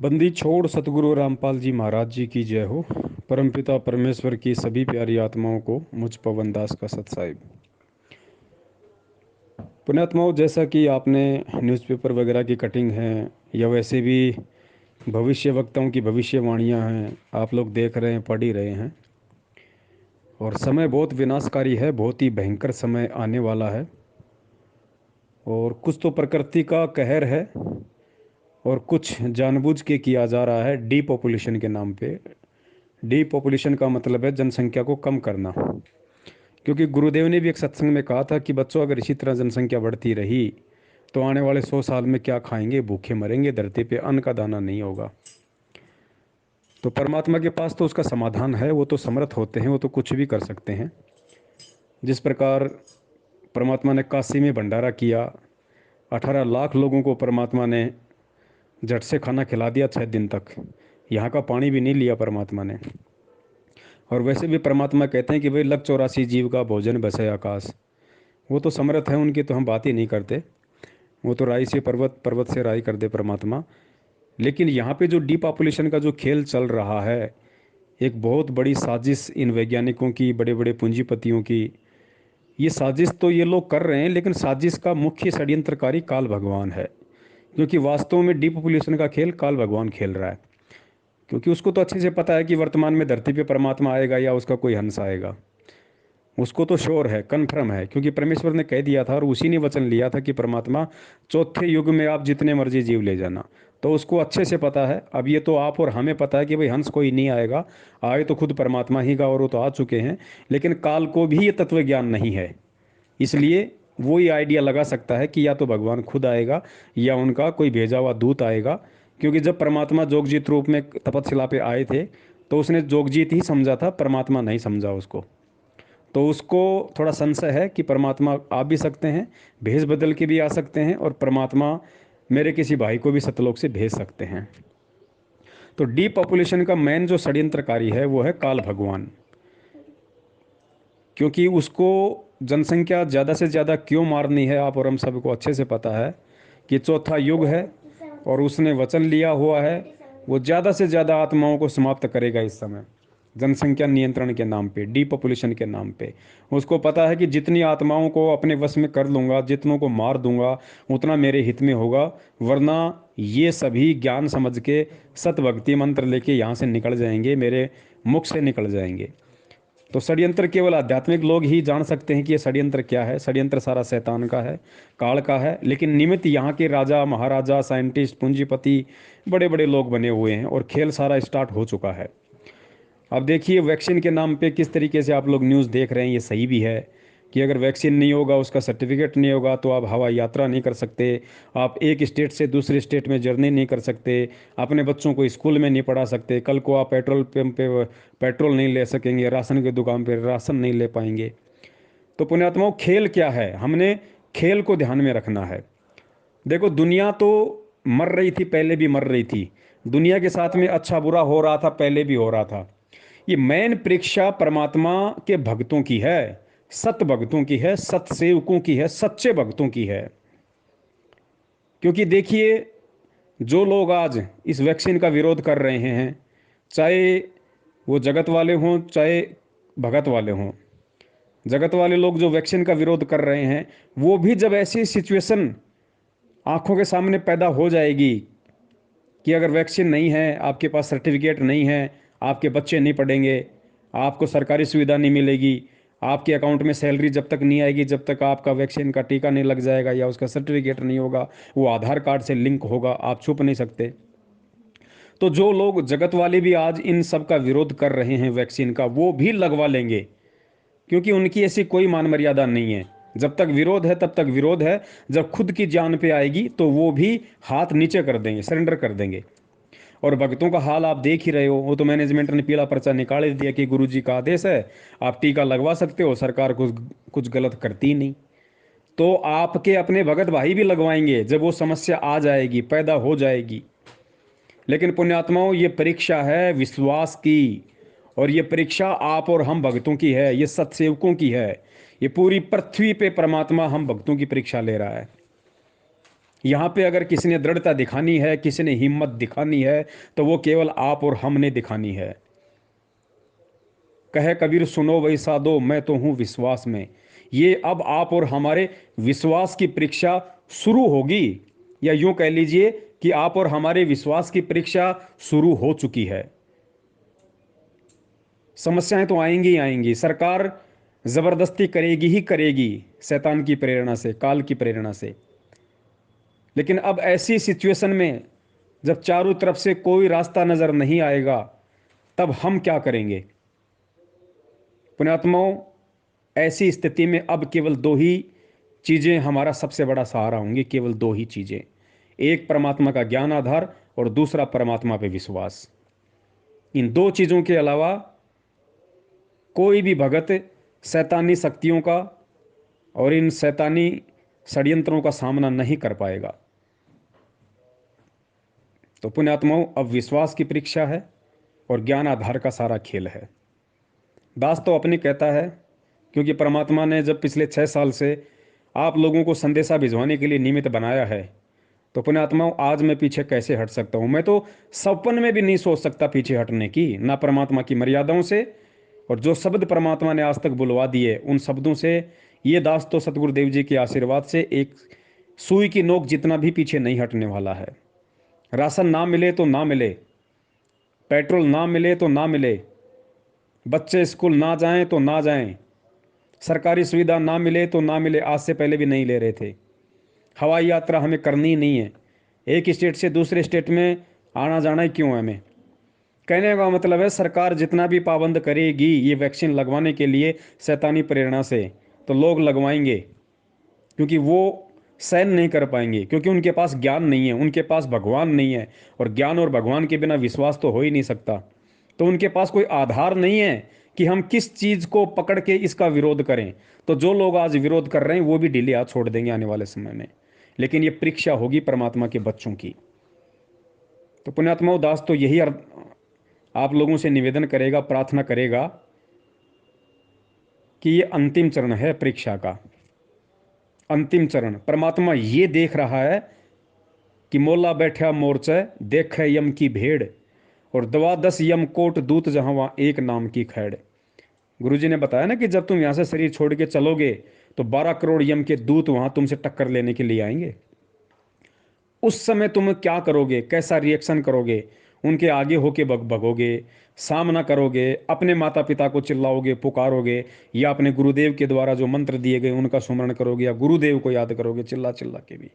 बंदी छोड़ सतगुरु रामपाल जी महाराज जी की जय हो। परमपिता परमेश्वर की सभी प्यारी आत्माओं को मुझ पवन दास का सत साहिब। पुण्यात्माओं, जैसा कि आपने न्यूज़पेपर वगैरह की कटिंग है या वैसे भी भविष्य वक्ताओं की भविष्यवाणियां हैं, आप लोग देख रहे हैं, पढ़ ही रहे हैं। और समय बहुत विनाशकारी है, बहुत ही भयंकर समय आने वाला है। और कुछ तो प्रकृति का कहर है और कुछ जानबूझ के किया जा रहा है डीपॉपुलेशन के नाम पे। डीपॉपुलेशन का मतलब है जनसंख्या को कम करना। क्योंकि गुरुदेव ने भी एक सत्संग में कहा था कि बच्चों, अगर इसी तरह जनसंख्या बढ़ती रही तो आने वाले 100 साल में क्या खाएंगे, भूखे मरेंगे, धरती पे अन्न का दाना नहीं होगा। तो परमात्मा के पास तो उसका समाधान है, वो तो समर्थ होते हैं, वो तो कुछ भी कर सकते हैं। जिस प्रकार परमात्मा ने काशी में भंडारा किया, 18 लाख लोगों को परमात्मा ने झट से खाना खिला दिया 6 दिन तक। यहाँ का पानी भी नहीं लिया परमात्मा ने। और वैसे भी परमात्मा कहते हैं कि भाई लग 84 जीव का भोजन बसे आकाश। वो तो समर्थ है, उनकी तो हम बात ही नहीं करते। वो तो राई से पर्वत, पर्वत से राई कर दे परमात्मा। लेकिन यहाँ पे जो डीपॉपुलेशन का जो खेल चल रहा है, एक बहुत बड़ी साजिश इन वैज्ञानिकों की, बड़े बड़े पूंजीपतियों की। ये साजिश तो ये लोग कर रहे हैं, लेकिन साजिश का मुख्य षड्यंत्रकारी काल भगवान है। क्योंकि वास्तव में डीपॉपुलेशन का खेल काल भगवान खेल रहा है। क्योंकि उसको तो अच्छे से पता है कि वर्तमान में धरती पे परमात्मा आएगा या उसका कोई हंस आएगा। उसको तो श्योर है, कन्फर्म है, क्योंकि परमेश्वर ने कह दिया था और उसी ने वचन लिया था कि परमात्मा चौथे युग में आप जितने मर्जी जीव ले जाना। तो उसको अच्छे से पता है। अब ये तो आप और हमें पता है कि भाई हंस कोई नहीं आएगा, आए तो खुद परमात्मा ही का, और वो तो आ चुके हैं। लेकिन काल को भी ये तत्व ज्ञान नहीं है, इसलिए वो ये आइडिया लगा सकता है कि या तो भगवान खुद आएगा या उनका कोई भेजा हुआ दूत आएगा। क्योंकि जब परमात्मा जोगजीत रूप में तपस्या पे आए थे तो उसने जोगजीत ही समझा था, परमात्मा नहीं समझा उसको। तो उसको थोड़ा संशय है कि परमात्मा आ भी सकते हैं, भेष बदल के भी आ सकते हैं, और परमात्मा मेरे किसी भाई को भी सतलोक से भेज सकते हैं। तो डीपॉपुलेशन का मेन जो षड्यंत्रकारी है वो है काल भगवान। क्योंकि उसको जनसंख्या ज़्यादा से ज़्यादा क्यों मारनी है, आप और हम सबको अच्छे से पता है कि चौथा युग है और उसने वचन लिया हुआ है वो ज़्यादा से ज़्यादा आत्माओं को समाप्त करेगा इस समय, जनसंख्या नियंत्रण के नाम पे, डीपॉपुलेशन के नाम पे। उसको पता है कि जितनी आत्माओं को अपने वश में कर लूँगा, जितनों को मार दूंगा, उतना मेरे हित में होगा। वरना ये सभी ज्ञान समझ के सत भक्ति मंत्र लेके यहाँ से निकल जाएंगे, मेरे मुख से निकल जाएंगे। तो षड्यंत्र केवल आध्यात्मिक लोग ही जान सकते हैं कि ये षड्यंत्र क्या है। षड्यंत्र सारा शैतान का है, काल का है। लेकिन निमित्त यहाँ के राजा महाराजा, साइंटिस्ट, पूंजीपति, बड़े बड़े लोग बने हुए हैं और खेल सारा स्टार्ट हो चुका है। अब देखिए वैक्सीन के नाम पे किस तरीके से आप लोग न्यूज़ देख रहे हैं। ये सही भी है कि अगर वैक्सीन नहीं होगा, उसका सर्टिफिकेट नहीं होगा, तो आप हवाई यात्रा नहीं कर सकते, आप एक स्टेट से दूसरे स्टेट में जर्नी नहीं कर सकते, अपने बच्चों को स्कूल में नहीं पढ़ा सकते, कल को आप पेट्रोल पंप पे पेट्रोल नहीं ले सकेंगे, राशन की दुकान पे राशन नहीं ले पाएंगे। तो पुण्यात्माओं, खेल क्या है, हमने खेल को ध्यान में रखना है। देखो दुनिया तो मर रही थी, पहले भी मर रही थी। दुनिया के साथ में अच्छा बुरा हो रहा था, पहले भी हो रहा था। ये मेन परीक्षा परमात्मा के भक्तों की है, सत भक्तों की है, सत सेवकों की है, सच्चे भक्तों की है। क्योंकि देखिए, जो लोग आज इस वैक्सीन का विरोध कर रहे हैं, चाहे वो जगत वाले हों चाहे भगत वाले हों, जगत वाले लोग जो वैक्सीन का विरोध कर रहे हैं, वो भी जब ऐसी सिचुएशन आंखों के सामने पैदा हो जाएगी कि अगर वैक्सीन नहीं है, आपके पास सर्टिफिकेट नहीं है, आपके बच्चे नहीं पढ़ेंगे, आपको सरकारी सुविधा नहीं मिलेगी, आपके अकाउंट में सैलरी जब तक नहीं आएगी, जब तक आपका वैक्सीन का टीका नहीं लग जाएगा या उसका सर्टिफिकेट नहीं होगा, वो आधार कार्ड से लिंक होगा, आप छुप नहीं सकते। तो जो लोग जगत वाले भी आज इन सब का विरोध कर रहे हैं वैक्सीन का, वो भी लगवा लेंगे। क्योंकि उनकी ऐसी कोई मान मर्यादा नहीं है। जब तक विरोध है तब तक विरोध है, जब खुद की जान पे आएगी तो वो भी हाथ नीचे कर देंगे, सरेंडर कर देंगे। और भक्तों का हाल आप देख ही रहे हो, वो तो मैनेजमेंट ने पीला पर्चा निकाल ही दिया कि गुरुजी का आदेश है, आप टीका लगवा सकते हो, सरकार कुछ कुछ गलत करती ही नहीं। तो आपके अपने भगत भाई भी लगवाएंगे जब वो समस्या आ जाएगी, पैदा हो जाएगी। लेकिन पुण्यात्माओं, ये परीक्षा है विश्वास की, और ये परीक्षा आप और हम भक्तों की है, ये सत्सेवकों की है। ये पूरी पृथ्वी पे परमात्मा हम भक्तों की परीक्षा ले रहा है। यहाँ पे अगर किसी ने दृढ़ता दिखानी है, किसी ने हिम्मत दिखानी है, तो वो केवल आप और हमने दिखानी है। कहे कबीर सुनो वही साधो, मैं तो हूं विश्वास में। ये अब आप और हमारे विश्वास की परीक्षा शुरू होगी, या यूं कह लीजिए कि आप और हमारे विश्वास की परीक्षा शुरू हो चुकी है। समस्याएं तो आएंगी ही आएंगी, सरकार जबरदस्ती करेगी ही करेगी, शैतान की प्रेरणा से, काल की प्रेरणा से। लेकिन अब ऐसी सिचुएशन में जब चारों तरफ से कोई रास्ता नजर नहीं आएगा, तब हम क्या करेंगे पुण्यात्माओं? ऐसी स्थिति में अब केवल दो ही चीजें हमारा सबसे बड़ा सहारा होंगी, केवल दो ही चीजें। एक परमात्मा का ज्ञान आधार, और दूसरा परमात्मा पे विश्वास। इन दो चीजों के अलावा कोई भी भगत शैतानी शक्तियों का और इन शैतानी षड्यंत्रों का सामना नहीं कर पाएगा। तो पुण्यात्माओं, अब विश्वास की परीक्षा है और ज्ञान आधार का सारा खेल है। दास तो अपनी कहता है, क्योंकि परमात्मा ने जब पिछले 6 साल से आप लोगों को संदेशा भिजवाने के लिए निमित्त बनाया है, तो पुण्यात्माओं आज मैं पीछे कैसे हट सकता हूँ? मैं तो सपन में भी नहीं सोच सकता पीछे हटने की, ना परमात्मा की मर्यादाओं से। और जो शब्द परमात्मा ने आज तक बुलवा दिए, उन शब्दों से ये दास तो सतगुरुदेव जी के आशीर्वाद से एक सुई की नोक जितना भी पीछे नहीं हटने वाला है। राशन ना मिले तो ना मिले, पेट्रोल ना मिले तो ना मिले, बच्चे स्कूल ना जाएं तो ना जाएं, सरकारी सुविधा ना मिले तो ना मिले, आज से पहले भी नहीं ले रहे थे। हवाई यात्रा हमें करनी ही नहीं है, एक स्टेट से दूसरे स्टेट में आना जाना ही क्यों है हमें? कहने का मतलब है सरकार जितना भी पाबंद करेगी ये वैक्सीन लगवाने के लिए शैतानी प्रेरणा से, तो लोग लगवाएंगे, क्योंकि वो सहन नहीं कर पाएंगे, क्योंकि उनके पास ज्ञान नहीं है, उनके पास भगवान नहीं है। और ज्ञान और भगवान के बिना विश्वास तो हो ही नहीं सकता। तो उनके पास कोई आधार नहीं है कि हम किस चीज को पकड़ के इसका विरोध करें। तो जो लोग आज विरोध कर रहे हैं वो भी ढीले हाथ छोड़ देंगे आने वाले समय में। लेकिन ये परीक्षा होगी परमात्मा के बच्चों की। तो पुण्यात्मा दास तो यही आप लोगों से निवेदन करेगा, प्रार्थना करेगा कि ये अंतिम चरण है परीक्षा का। अंतिम चरण परमात्मा ये देख रहा है कि मोला बैठा मोर्चा देखे यम की भेड़, और दवा 10 यम कोट दूत जहां वहां एक नाम की खैड़। गुरुजी ने बताया ना कि जब तुम यहां से शरीर छोड़ के चलोगे तो 12 करोड़ यम के दूत वहां तुमसे टक्कर लेने के लिए आएंगे। उस समय तुम क्या करोगे, कैसा रिएक्शन करोगे? उनके आगे होके भगोगे, सामना करोगे, अपने माता पिता को चिल्लाओगे, पुकारोगे, या अपने गुरुदेव के द्वारा जो मंत्र दिए गए उनका सुमरण करोगे, या गुरुदेव को याद करोगे चिल्ला चिल्ला के भी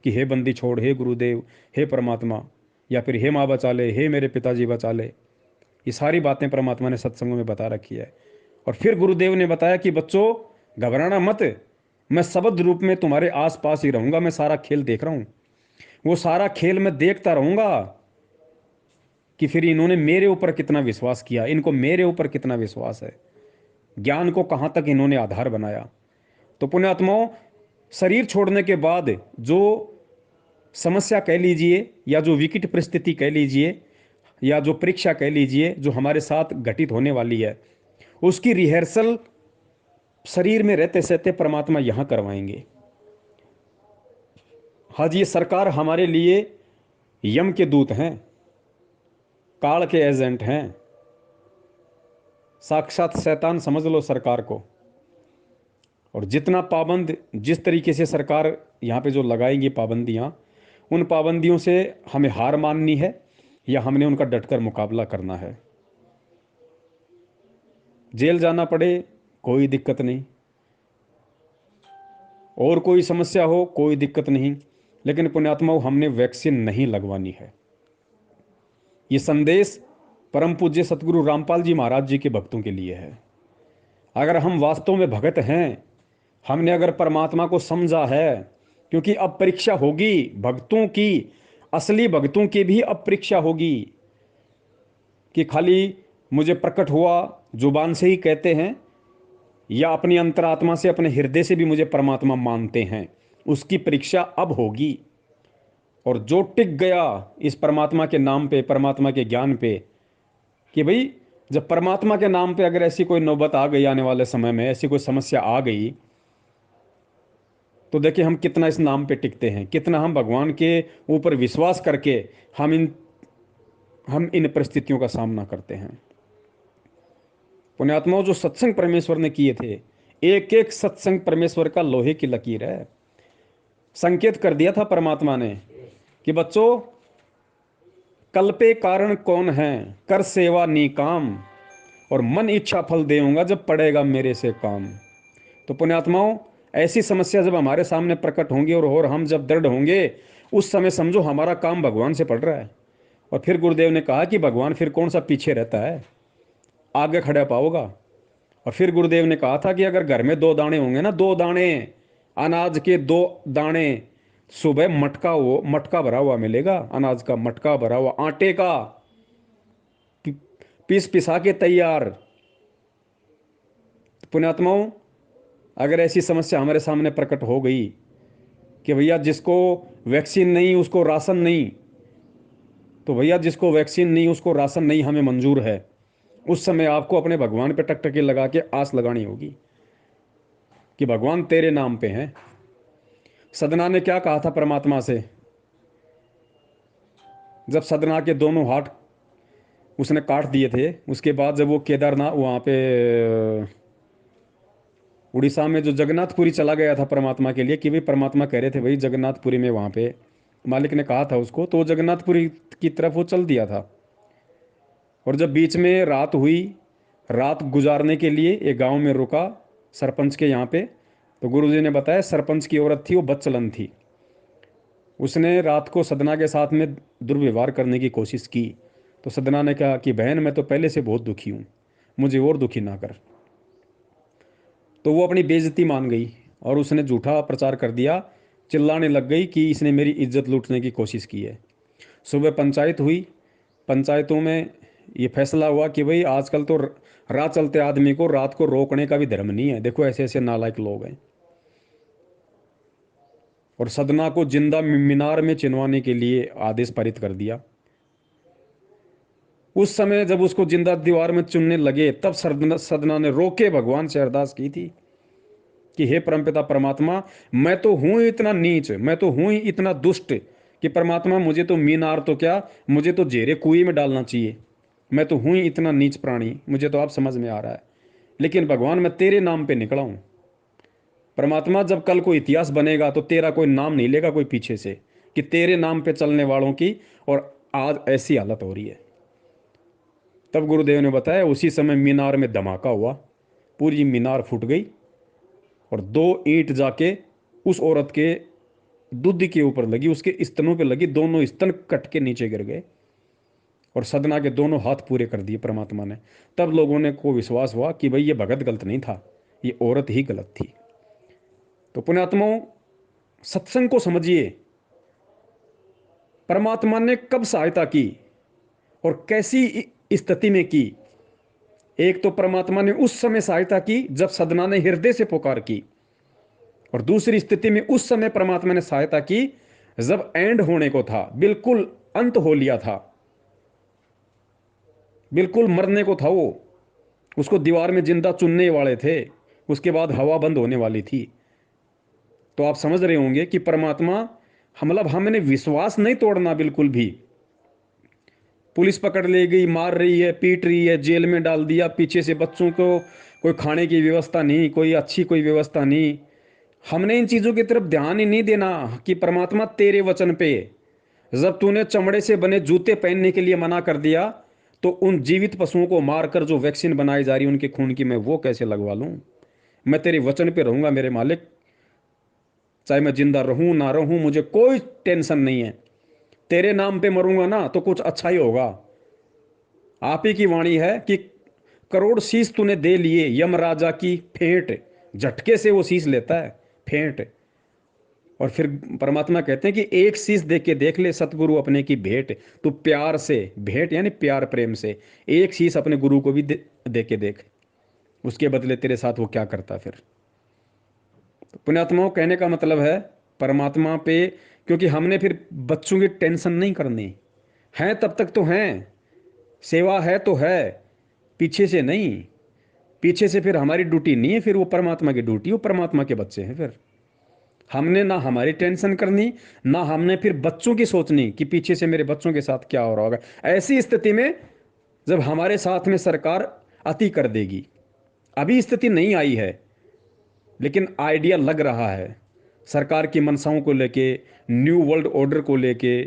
कि हे बंदी छोड़, हे गुरुदेव, हे परमात्मा, या फिर हे माँ बचा ले, हे मेरे पिताजी बचा ले। ये सारी बातें परमात्मा ने सत्संगों में बता रखी है। और फिर गुरुदेव ने बताया कि बच्चों घबराना मत, मैं शब्द रूप में तुम्हारे आसपास ही रहूंगा, मैं सारा खेल देख रहा हूं। वो सारा खेल मैं देखता रहूंगा कि फिर इन्होंने मेरे ऊपर कितना विश्वास किया, इनको मेरे ऊपर कितना विश्वास है, ज्ञान को कहां तक इन्होंने आधार बनाया। तो पुण्यात्माओं, शरीर छोड़ने के बाद जो समस्या कह लीजिए, या जो विकट परिस्थिति कह लीजिए, या जो परीक्षा कह लीजिए जो हमारे साथ घटित होने वाली है, उसकी रिहर्सल शरीर में रहते सहते परमात्मा यहां करवाएंगे। हाँ जी, ये सरकार हमारे लिए यम के दूत हैं, काल के एजेंट हैं, साक्षात शैतान समझ लो सरकार को। और जितना पाबंद, जिस तरीके से सरकार यहाँ पे जो लगाएंगी पाबंदियाँ, उन पाबंदियों से हमें हार माननी है या हमने उनका डटकर मुकाबला करना है। जेल जाना पड़े कोई दिक्कत नहीं, और कोई समस्या हो कोई दिक्कत नहीं, लेकिन पुण्यात्माओं हमने वैक्सीन नहीं लगवानी है। ये संदेश परम पूज्य सतगुरु रामपाल जी महाराज जी के भक्तों के लिए है। अगर हम वास्तव में भगत हैं, हमने अगर परमात्मा को समझा है, क्योंकि अब परीक्षा होगी भक्तों की, असली भक्तों की भी अब परीक्षा होगी कि खाली मुझे प्रकट हुआ जुबान से ही कहते हैं, या अपनी अंतरात्मा से, अपने हृदय से भी मुझे परमात्मा मानते हैं। उसकी परीक्षा अब होगी। और जो टिक गया इस परमात्मा के नाम पे, परमात्मा के ज्ञान पे, कि भाई जब परमात्मा के नाम पे अगर ऐसी कोई नौबत आ गई, आने वाले समय में ऐसी कोई समस्या आ गई, तो देखिए हम कितना इस नाम पे टिकते हैं, कितना हम भगवान के ऊपर विश्वास करके हम इन परिस्थितियों का सामना करते हैं। पुण्यात्माओं, जो सत्संग परमेश्वर ने किए थे, एक एक सत्संग परमेश्वर का लोहे की लकीर है। संकेत कर दिया था परमात्मा ने कि बच्चों, कल पे कारण कौन है, कर सेवा निकाम, और मन इच्छा फल देऊंगा जब पड़ेगा मेरे से काम। तो पुण्यात्माओं, ऐसी समस्या जब हमारे सामने प्रकट होंगी और हम जब दृढ़ होंगे, उस समय समझो हमारा काम भगवान से पड़ रहा है। और फिर गुरुदेव ने कहा कि भगवान फिर कौन सा पीछे रहता है, आगे खड़ा पाओगा। और फिर गुरुदेव ने कहा था कि अगर घर में 2 दाने होंगे ना, 2 दाने अनाज के, 2 दाने सुबह मटका भरा हुआ मिलेगा, अनाज का मटका भरा हुआ, आटे का पीस पिसा के तैयार। पुण्यात्माओं, अगर ऐसी समस्या हमारे सामने प्रकट हो गई कि भैया जिसको वैक्सीन नहीं उसको राशन नहीं, तो भैया जिसको वैक्सीन नहीं उसको राशन नहीं हमें मंजूर है, उस समय आपको अपने भगवान पे टकटकी लगा के आस लगानी होगी कि भगवान तेरे नाम पे हैं। सदना ने क्या कहा था परमात्मा से, जब सदना के दोनों हाथ उसने काट दिए थे, उसके बाद जब वो केदारनाथ वहाँ पे उड़ीसा में जो जगन्नाथपुरी चला गया था परमात्मा के लिए, कि भाई परमात्मा कह रहे थे भाई जगन्नाथपुरी में, वहाँ पे मालिक ने कहा था उसको, तो वो जगन्नाथपुरी की तरफ वो चल दिया था। और जब बीच में रात हुई, रात गुजारने के लिए एक गांव में रुका सरपंच के यहाँ पे, तो गुरुजी ने बताया सरपंच की औरत थी, वो बदचलन थी, उसने रात को सदना के साथ में दुर्व्यवहार करने की कोशिश की। तो सदना ने कहा कि बहन मैं तो पहले से बहुत दुखी हूँ, मुझे और दुखी ना कर। तो वो अपनी बेइज्जती मान गई और उसने झूठा प्रचार कर दिया, चिल्लाने लग गई कि इसने मेरी इज्जत लूटने की कोशिश की है। सुबह पंचायत हुई, पंचायतों में ये फैसला हुआ कि भाई आजकल तो राह चलते आदमी को रात को रोकने का भी धर्म नहीं है, देखो ऐसे ऐसे नालायक लोग हैं। और सदना को जिंदा मीनार में चिनवाने के लिए आदेश पारित कर दिया। उस समय जब उसको जिंदा दीवार में चुनने लगे, तब सदना ने रोके भगवान से अरदास की थी कि हे परमपिता परमात्मा, मैं तो हूं ही इतना नीच, मैं तो हूं ही इतना दुष्ट कि परमात्मा मुझे तो मीनार तो क्या, मुझे तो जेरे कुएं में डालना चाहिए। मैं तो हूं ही इतना नीच प्राणी, मुझे तो आप समझ में आ रहा है, लेकिन भगवान मैं तेरे नाम पे निकला हूं। परमात्मा जब कल कोई इतिहास बनेगा तो तेरा कोई नाम नहीं लेगा कोई पीछे से, कि तेरे नाम पे चलने वालों की और आज ऐसी हालत हो रही है। तब गुरुदेव ने बताया उसी समय मीनार में धमाका हुआ, पूरी मीनार फूट गई और 2 ईंट जाके उस औरत के दूध के ऊपर लगी, उसके स्तनों पे लगी, दोनों स्तन कट के नीचे गिर गए और सदना के दोनों हाथ पूरे कर दिए परमात्मा ने। तब लोगों ने को विश्वास हुआ कि भाई ये भगत गलत नहीं था, ये औरत ही गलत थी। तो पुण्यात्माओं, सत्संग को समझिए, परमात्मा ने कब सहायता की और कैसी स्थिति में की। एक तो परमात्मा ने उस समय सहायता की जब सदना ने हृदय से पुकार की, और दूसरी स्थिति में उस समय परमात्मा ने सहायता की जब एंड होने को था, बिल्कुल अंत हो लिया था, बिल्कुल मरने को था वो, उसको दीवार में जिंदा चुनने वाले थे, उसके बाद हवा बंद होने वाली थी। तो आप समझ रहे होंगे कि परमात्मा, मतलब हमने विश्वास नहीं तोड़ना बिल्कुल भी। पुलिस पकड़ ले गई, मार रही है, पीट रही है, जेल में डाल दिया, पीछे से बच्चों को कोई खाने की व्यवस्था नहीं, कोई अच्छी कोई व्यवस्था नहीं, हमने इन चीजों की तरफ ध्यान ही नहीं देना कि परमात्मा तेरे वचन पे, जब तूने चमड़े से बने जूते पहनने के लिए मना कर दिया, तो उन जीवित पशुओं को मारकर जो वैक्सीन बनाई जा रही है उनके खून की, मैं वो कैसे लगवा लूं। मैं तेरे वचन पे रहूंगा मेरे मालिक, चाहे मैं जिंदा रहूं ना रहूं मुझे कोई टेंशन नहीं है, तेरे नाम पे मरूंगा ना तो कुछ अच्छा ही होगा। आप ही की वाणी है कि करोड़ शीश तूने दे लिए यमराजा की फेंट, झटके से वो शीश लेता है, फेंट। और फिर परमात्मा कहते हैं कि एक शीश देख के देख ले सतगुरु अपने की भेंट, तू प्यार से, भेंट यानी प्यार प्रेम से एक शीश अपने गुरु को भी दे के देख, उसके बदले तेरे साथ वो क्या करता फिर। तो पुण्यात्माओं, कहने का मतलब है परमात्मा पे, क्योंकि हमने फिर बच्चों की टेंशन नहीं करनी है, तब तक तो हैं, सेवा है तो है, पीछे से नहीं, पीछे से फिर हमारी ड्यूटी नहीं है, फिर वो परमात्मा की ड्यूटी, वो परमात्मा के बच्चे हैं फिर। हमने ना हमारी टेंशन करनी, ना हमने फिर बच्चों की सोचनी कि पीछे से मेरे बच्चों के साथ क्या हो रहा होगा। ऐसी स्थिति में जब हमारे साथ में सरकार अति कर देगी, अभी स्थिति नहीं आई है लेकिन आइडिया लग रहा है सरकार की मंशाओं को लेके, न्यू वर्ल्ड ऑर्डर को लेके,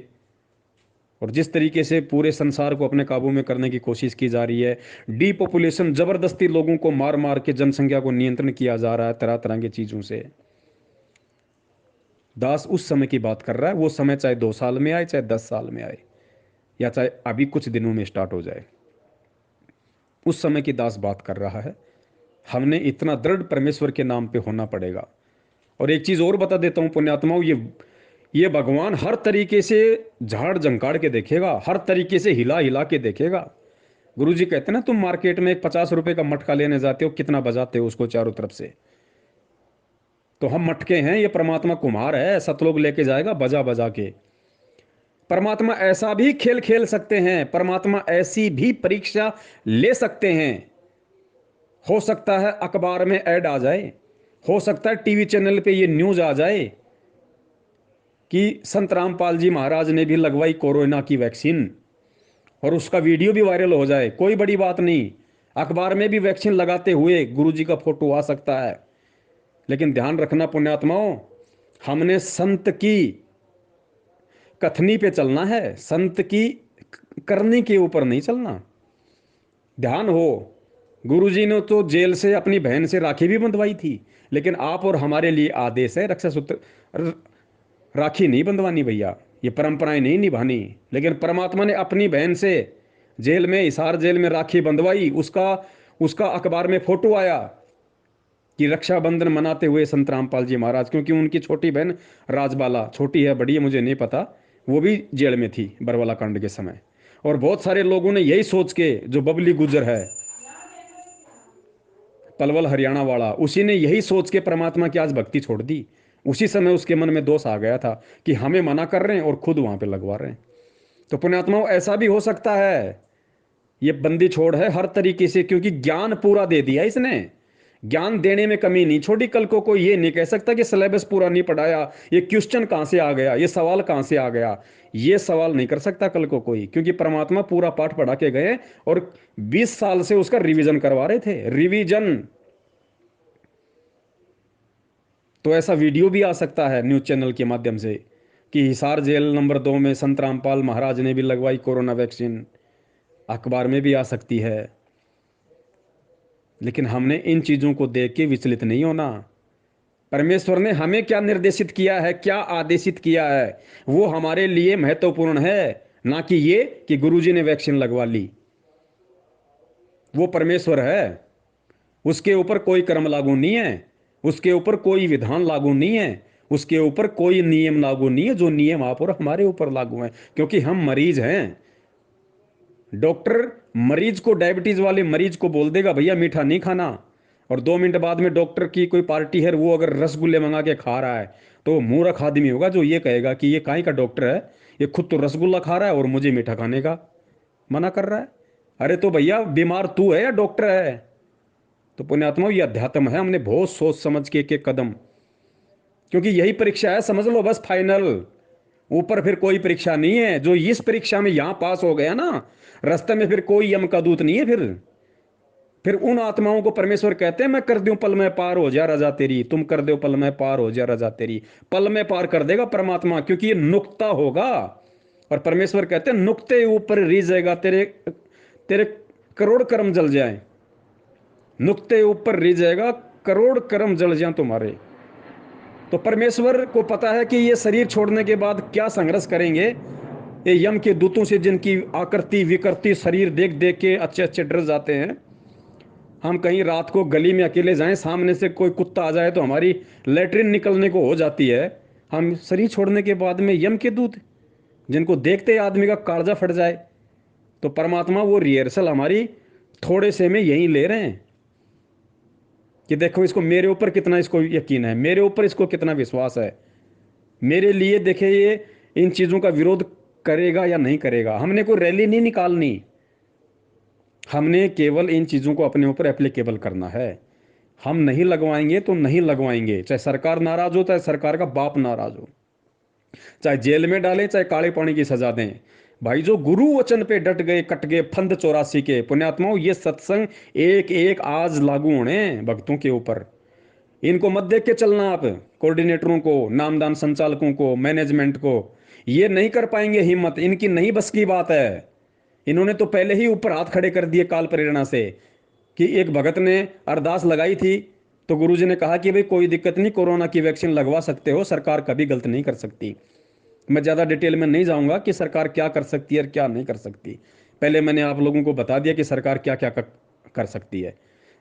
और जिस तरीके से पूरे संसार को अपने काबू में करने की कोशिश की जा रही है, डीपॉपुलेशन, जबरदस्ती लोगों को मार मार के जनसंख्या को नियंत्रण किया जा रहा है तरह तरह की चीजों से। दास उस समय की बात कर रहा है, वो समय चाहे 2 साल में आए, चाहे 10 साल में आए, या चाहे अभी कुछ दिनों में स्टार्ट हो जाए, उस समय की दास बात कर रहा है। हमने इतना दृढ़ परमेश्वर के नाम पे होना पड़ेगा। और एक चीज और बता देता हूं पुण्यात्माओं, ये भगवान हर तरीके से झाड़ झंकाड़ के देखेगा, हर तरीके से हिला हिला के देखेगा। गुरुजी कहते हैं ना, तुम मार्केट में एक 50 रुपए का मटका लेने जाते हो, कितना बजाते हो उसको चारों तरफ से। तो हम मटके हैं, ये परमात्मा कुम्हार है, सतलोक लेके जाएगा बजा बजा के। परमात्मा ऐसा भी खेल खेल सकते हैं, परमात्मा ऐसी भी परीक्षा ले सकते हैं। हो सकता है अखबार में ऐड आ जाए, हो सकता है टीवी चैनल पे ये न्यूज आ जाए कि संत रामपाल जी महाराज ने भी लगवाई कोरोना की वैक्सीन, और उसका वीडियो भी वायरल हो जाए, कोई बड़ी बात नहीं। अखबार में भी वैक्सीन लगाते हुए गुरुजी का फोटो आ सकता है। लेकिन ध्यान रखना पुण्यात्माओं, हमने संत की कथनी पे चलना है, संत की करनी के ऊपर नहीं चलना। ध्यान हो, गुरुजी ने तो जेल से अपनी बहन से राखी भी बंधवाई थी, लेकिन आप और हमारे लिए आदेश है रक्षा सूत्र, राखी नहीं बंधवानी भैया, ये परंपराएं नहीं निभानी। लेकिन परमात्मा ने अपनी बहन से जेल में, हिसार जेल में राखी बंधवाई, उसका उसका अखबार में फोटो आया कि रक्षाबंधन मनाते हुए संत रामपाल जी महाराज, क्योंकि उनकी छोटी बहन राजबाला, छोटी है बड़ी है मुझे नहीं पता, वो भी जेल में थी बरवाला कांड के समय। और बहुत सारे लोगों ने यही सोच के, जो बबली गुजर है पलवल हरियाणा वाला, उसी ने यही सोच के परमात्मा की आज भक्ति छोड़ दी। उसी समय उसके मन में दोष आ गया था कि हमें मना कर रहे हैं और खुद वहां पे लगवा रहे हैं। तो पुण्यात्माओं, ऐसा भी हो सकता है। ये बंदी छोड़ है हर तरीके से, क्योंकि ज्ञान पूरा दे दिया इसने, ज्ञान देने में कमी नहीं छोड़ी। कल को कोई ये नहीं कह सकता कि सिलेबस पूरा नहीं पढ़ाया, ये क्वेश्चन कहां से आ गया, ये सवाल कहां से आ गया, ये सवाल नहीं कर सकता कल को कोई, क्योंकि परमात्मा पूरा पाठ पढ़ा के गए और 20 साल से उसका रिवीजन करवा रहे थे, रिवीजन। तो ऐसा वीडियो भी आ सकता है न्यूज चैनल के माध्यम से कि हिसार जेल नंबर 2 में संत रामपाल महाराज ने भी लगवाई कोरोना वैक्सीन, अखबार में भी आ सकती है। लेकिन हमने इन चीजों को देख के विचलित नहीं होना। परमेश्वर ने हमें क्या निर्देशित किया है, क्या आदेशित किया है, वो हमारे लिए महत्वपूर्ण है, ना कि ये कि गुरुजी ने वैक्सीन लगवा ली। वो परमेश्वर है, उसके ऊपर कोई कर्म लागू नहीं है, उसके ऊपर कोई विधान लागू नहीं है, उसके ऊपर कोई नियम लागू नहीं है, जो नियम आप और हमारे ऊपर लागू है, क्योंकि हम मरीज हैं। डॉक्टर मरीज को, डायबिटीज वाले मरीज को बोल देगा भैया मीठा नहीं खाना, और 2 मिनट बाद में डॉक्टर की कोई पार्टी है, वो अगर रसगुल्ले मंगा के खा रहा है, तो वो मूर्ख आदमी होगा जो ये कहेगा कि ये काहे का डॉक्टर है, ये खुद तो रसगुल्ला खा रहा है और मुझे मीठा खाने का मना कर रहा है। अरे तो भैया बीमार तू है या डॉक्टर है? तो पुण्यात्मा, ये अध्यात्म है, हमने बहुत सोच समझ के एक एक कदम, क्योंकि यही परीक्षा है, समझ लो बस फाइनल। ऊपर फिर कोई परीक्षा नहीं है। जो इस परीक्षा में यहां पास हो गया ना, रास्ते में फिर कोई यम का दूत नहीं है। फिर उन आत्माओं को परमेश्वर कहते हैं, मैं कर दूं पल में पार हो जा रजा तेरी, तुम कर दो पल में पार हो जा रजा तेरी। पल में पार कर देगा परमात्मा, क्योंकि ये नुक्ता होगा। और परमेश्वर कहते हैं नुक्ते ऊपर रीझेगा तेरे, तेरे करोड़ कर्म जल जाए, नुक्ते ऊपर रीझेगा करोड़ कर्म जल जाए तुम्हारे। तो परमेश्वर को पता है कि ये शरीर छोड़ने के बाद क्या संघर्ष करेंगे। ये यम के दूतों से, जिनकी आकृति विकृति शरीर देख देख के अच्छे अच्छे डर जाते हैं। हम कहीं रात को गली में अकेले जाएं, सामने से कोई कुत्ता आ जाए तो हमारी लेटरिन निकलने को हो जाती है। हम शरीर छोड़ने के बाद में यम के दूत, जिनको देखते ही आदमी का कालजा फट जाए। तो परमात्मा वो रिहर्सल हमारी थोड़े से में यहीं ले रहे हैं कि देखो इसको, मेरे ऊपर कितना इसको यकीन है, मेरे ऊपर इसको कितना विश्वास है, मेरे लिए देखे ये इन चीजों का विरोध करेगा या नहीं करेगा। हमने कोई रैली नहीं निकालनी, हमने केवल इन चीजों को अपने ऊपर एप्लीकेबल करना है हम नहीं लगवाएंगे तो नहीं लगवाएंगे, चाहे सरकार नाराज हो, चाहे सरकार का बाप नाराज हो, चाहे जेल में डालें, चाहे काले पानी की सजा दें। भाई जो गुरु वचन पे डट गए, कट गए फंद 84 के पुण्यात्माओं, ये सत्संग एक एक आज लागू होने हैं भक्तों के ऊपर। इनको मत देख के चलना आप, कोऑर्डिनेटरों को, नामदान संचालकों को, मैनेजमेंट को। ये नहीं कर पाएंगे हिम्मत, इनकी नहीं बस की बात है। इन्होंने तो पहले ही ऊपर हाथ खड़े कर दिए काल प्रेरणा से, कि एक भगत ने अरदास लगाई थी तो गुरुजी ने कहा कि भाई कोई दिक्कत नहीं, कोरोना की वैक्सीन लगवा सकते हो, सरकार कभी गलत नहीं कर सकती। मैं ज़्यादा डिटेल में नहीं जाऊंगा कि सरकार क्या कर सकती है और क्या नहीं कर सकती। पहले मैंने आप लोगों को बता दिया कि सरकार क्या क्या कर सकती है।